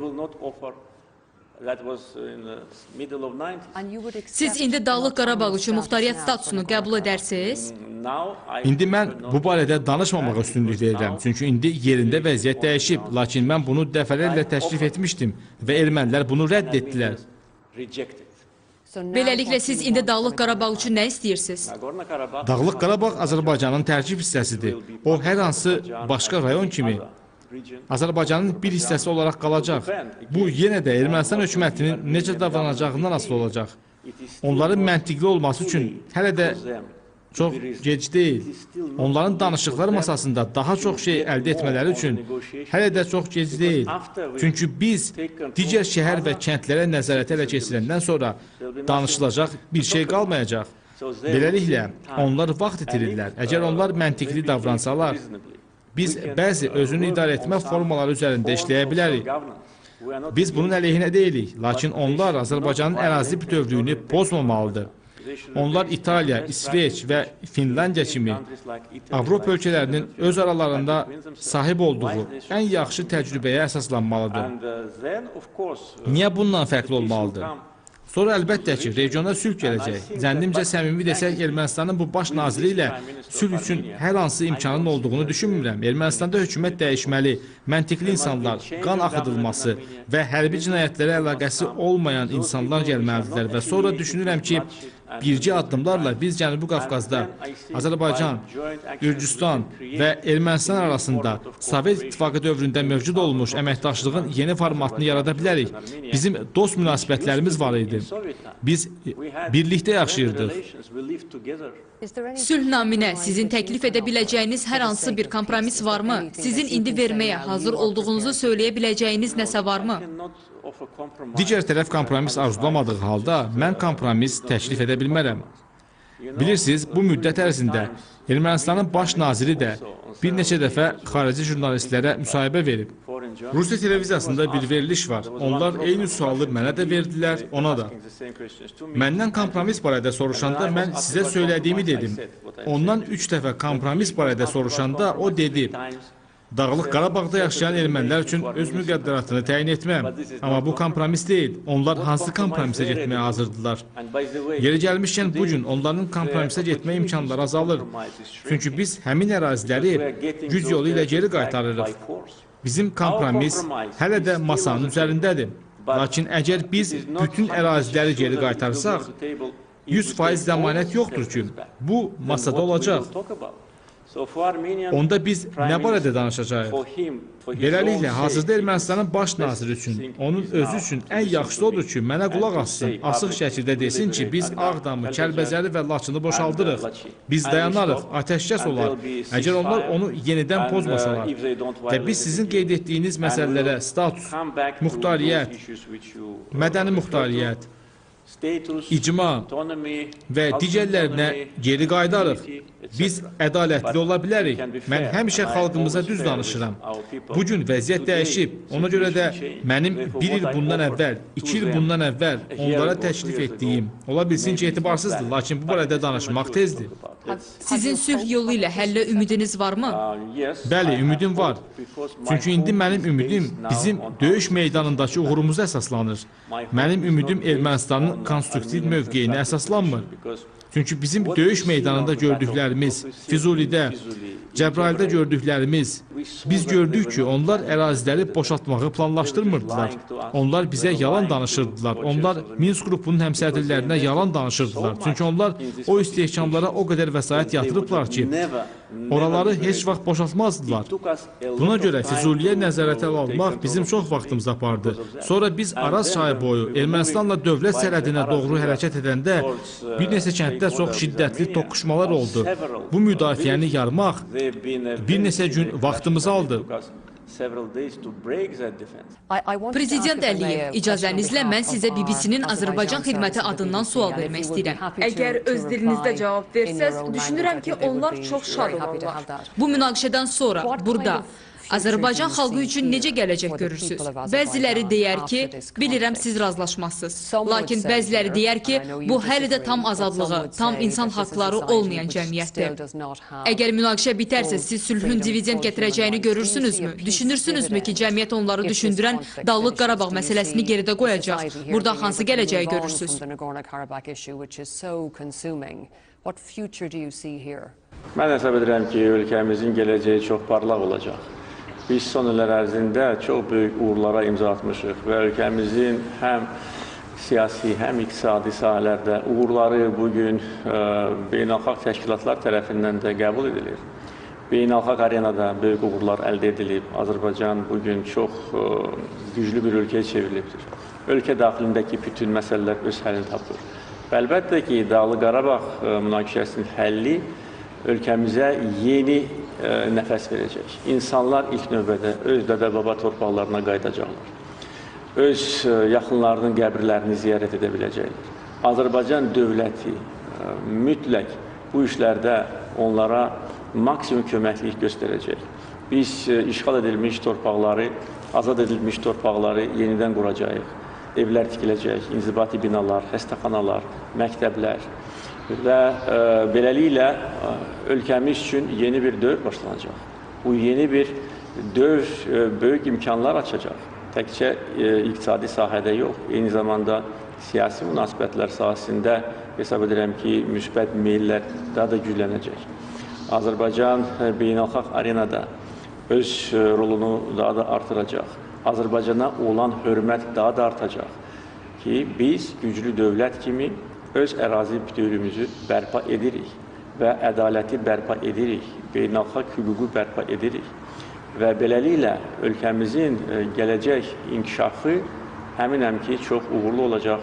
Siz indi Dağlıq Qarabağ üçün muxtariyyət statusunu qəbul edərsiniz? İndi mən bu barədə danışmamağa üstünlük verirəm. Çünki indi yerində vəziyyət dəyişib. Lakin mən bunu dəfələrlə təklif etmişdim və ermənilər bunu rədd etdilər. Beləliklə, siz indi Dağlıq Qarabağ üçün nə istəyirsiniz? Dağlıq Qarabağ Azərbaycanın tərkib hissəsidir. O, hər hansı başqa rayon kimi Azərbaycanın bir hissəsi olaraq qalacaq. Bu, yenə də Ermənistan hökumətinin necə davranacağından asılı olacaq. Onların məntiqli olması üçün hələ də çox gec deyil. Onların danışıqlar masasında daha çox şey əldə etmələri üçün hələ də çox gec deyil. Çünki biz digər şəhər və kəndlərə nəzarəti ələ keçirəndən sonra danışılacaq bir şey qalmayacaq. Beləliklə, onlar vaxt itirirlər. Əgər onlar məntiqli davransalar, biz bəzi özünü idarə etmə formaları üzərində işləyə bilərik. Biz bunun əleyhinə deyilik, lakin onlar Azərbaycanın ərazi bütövlüyünü pozmamalıdır. Onlar İtaliya, İsveç və Finlandiya kimi Avropa ölkələrinin öz aralarında sahib olduğu ən yaxşı təcrübəyə əsaslanmalıdır. Niyə bundan fərqli olmalıdır? Sonra əlbəttə ki, regionda sülh gələcək. Zənnimcə səmimi desək, Ermənistanın bu baş naziri ilə sülh üçün hər hansı imkanın olduğunu düşünmürəm. Ermənistanda hökumət dəyişməli, məntiqli insanlar, qan axıdılması və hərbi cinayətlərə əlaqəsi olmayan insanlar gəlməlidirlər və sonra düşünürəm ki, bircə addımlarla biz Cənubi Qafqazda Azərbaycan, Gürcüstan və Ermənistan arasında Sovet İttifaqı dövründə mövcud olmuş əməkdaşlığın yeni formatını yarada bilərik. Bizim dost münasibətlərimiz var idi. Biz birlikdə yaşayırdıq. Sülh naminə sizin təklif edə biləcəyiniz hər hansı bir kompromis varmı? Sizin indi verməyə hazır olduğunuzu söyləyə biləcəyiniz nəsə varmı? Digər tərəf kompromis arzulamadığı halda mən kompromis təklif edə bilmərəm. Bilirsiniz, bu müddət ərzində Ermənistanın baş naziri də bir neçə dəfə xarici jurnalistlərə müsahibə verib. Rusiya televiziyasında bir veriliş var. Onlar eyni sualı mənə də verdilər, ona da. Məndən kompromis barədə soruşanda mən sizə söylədiyimi dedim. Ondan 3 dəfə kompromis barədə soruşanda o dedi, Dağlıq Qarabağda yaşayan ermənilər üçün öz müqəddəratını təyin etməm. Amma bu kompromis deyil. Onlar hansı kompromisə getməyə hazırdılar? Yeri gəlmişkən bugün onların kompromisə getmə imkanları azalır. Çünki biz həmin əraziləri güc yolu ilə geri qaytarırıq. Bizim kompromis hələ də masanın üzərindədir. Lakin əgər biz bütün əraziləri geri qaytarsaq, 100% zəmanət yoxdur ki, bu masada olacaq. Onda biz nə barədə danışacağıq? Beləliklə, hazırda Ermənistanın baş naziri üçün, onun özü üçün ən yaxşısı odur ki, mənə qulaq assın, açıq şəkildə desin ki, biz Ağdamı, Kəlbəzəri və Laçını boşaldırıq. Biz dayanarıq, atəşkəs olar, əgər onlar onu yenidən pozmasalar və biz sizin qeyd etdiyiniz məsələlərə status, muxtariyyət, mədəni muxtariyyət, icma və digərlərinə geri qayıdarıq. Biz ədalətli ola bilərik. Mən həmişə xalqımıza düz danışıram. Bugün vəziyyət dəyişib. Ona görə də mənim 1 il bundan əvvəl, 2 il bundan əvvəl onlara təklif etdiyim, ola bilsin ki, etibarsızdır, lakin bu barədə danışmaq tezdir. Sizin sülh yolu ilə həllə ümidiniz varmı? Bəli, ümidim var. Çünki indi mənim ümidim bizim döyüş meydanındakı uğurumuza əsaslanır. Mənim ümidim Ermənistanın konstruktiv mövqeyinə əsaslanmır. Çünki bizim döyüş meydanında gördüklərimiz, Füzulidə, Cəbrayılda gördüklərimiz, biz gördük ki, onlar əraziləri boşaltmağı planlaşdırmırdılar. Onlar bizə yalan danışırdılar. Onlar Minsk qrupunun həmsədrlərinə yalan danışırdılar. Çünki onlar o istehkamlara o qədər vəsait yatırıblar ki, oraları heç vaxt boşaltmazdılar. Buna görə Füzuliyə nəzarətə almaq bizim çox vaxtımız apardı. Sonra biz Araz çayı boyu Ermənistanla dövlət sərhədinə doğru hərəkət edəndə bir neçə kənddə çox şiddətli toqquşmalar oldu. Bu müdafiəni yarmaq bir neçə gün vaxtımızı aldı. Prezident Əliyev, icazənizlə mən sizə BBC-nin Azərbaycan xidməti adından sual vermək istəyirəm. Əgər öz dilinizdə cavab versəz, düşünürəm ki, onlar çox şad olarlar. Bu münaqişədən sonra burada Azərbaycan xalqı üçün necə gələcək görürsünüz? Bəziləri deyər ki, bilirəm siz razılaşmazsınız. Lakin bəziləri deyər ki, bu hələ də tam azadlığı, tam insan haqları olmayan cəmiyyətdir. Əgər münaqişə bitərsə, siz sülhün dividend gətirəcəyini görürsünüzmü? Düşünürsünüzmü ki, cəmiyyət onları düşündürən Dağlıq Qarabağ məsələsini geridə qoyacaq? Burada hansı gələcəyi görürsünüz? Mən hesab edirəm ki, ölkəmizin gələcəyi çox parlaq olacaq. Biz son illər ərzində çox böyük uğurlara imza atmışıq və ölkəmizin həm siyasi, həm iqtisadi sahələrdə uğurları bugün beynəlxalq təşkilatlar tərəfindən də qəbul edilir. Beynəlxalq arenada böyük uğurlar əldə edilib. Azərbaycan bugün çox güclü bir ölkəyə çevrilibdir. Ölkə daxilindəki bütün məsələlər öz həllini tapır. Və əlbəttə ki, Dağlıq Qarabağ münaqişəsinin həlli ölkəmizə yeni nəfəs verəcək. İnsanlar ilk növbədə öz dədə-baba torpaqlarına qayıdacaqlar. Öz yaxınlarının qəbirlərini ziyarət edə biləcəklər. Azərbaycan dövləti mütləq bu işlərdə onlara maksimum köməklik göstərəcək. Biz işğal edilmiş torpaqları, azad edilmiş torpaqları yenidən quracağıq. Evlər tikiləcək, inzibati binalar, xəstəxanalar, məktəblər və beləliklə ölkəmiz üçün yeni bir dövr başlanacaq. Bu yeni bir dövr böyük imkanlar açacaq. Təkcə iqtisadi sahədə yox, eyni zamanda siyasi münasibətlər sahəsində hesab edirəm ki, müsbət meyllər daha da güclənəcək. Azərbaycan beynəlxalq arenada öz rolunu daha da artıracaq. Azərbaycana olan hörmət daha da artacaq ki, biz güclü dövlət kimi öz ərazi bütövlüyümüzü bərpa edirik və ədaləti bərpa edirik, beynəlxalq hüququ bərpa edirik və beləliklə ölkəmizin gələcək inkişafı əminəm ki, çox uğurlu olacaq.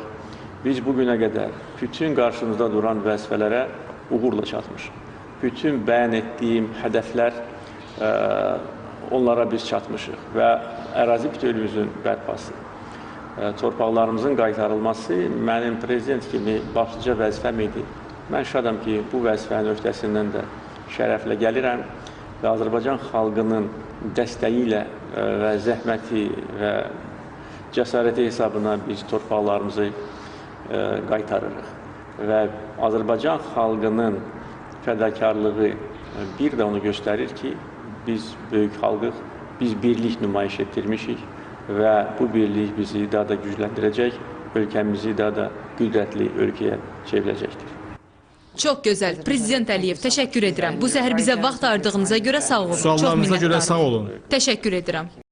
Biz bugünə qədər bütün qarşımızda duran vəzifələrə uğurla çatmışıq. Bütün bəyan etdiyim hədəflər onlara biz çatmışıq və ərazi bütövlüyümüzün bərpası, torpaqlarımızın qaytarılması mənim prezident kimi başlıca vəzifəm idi. Mən şadam ki, bu vəzifənin öhdəsindən də şərəflə gəlirəm və Azərbaycan xalqının dəstəyi ilə və zəhməti və cəsarəti hesabına biz torpaqlarımızı qaytarırıq. Və Azərbaycan xalqının fədakarlığı bir də onu göstərir ki, biz böyük xalqıq, biz birlik nümayiş etdirmişik və bu birlik bizi daha da gücləndirəcək, ölkəmizi daha da qüdrətli ölkəyə çevirəcəkdir. Çox gözəl. Prezident Əliyev, təşəkkür edirəm. Bu səhər bizə vaxt ayırdığınıza görə sağ olun. Suallarınıza görə sağ olun. Təşəkkür edirəm.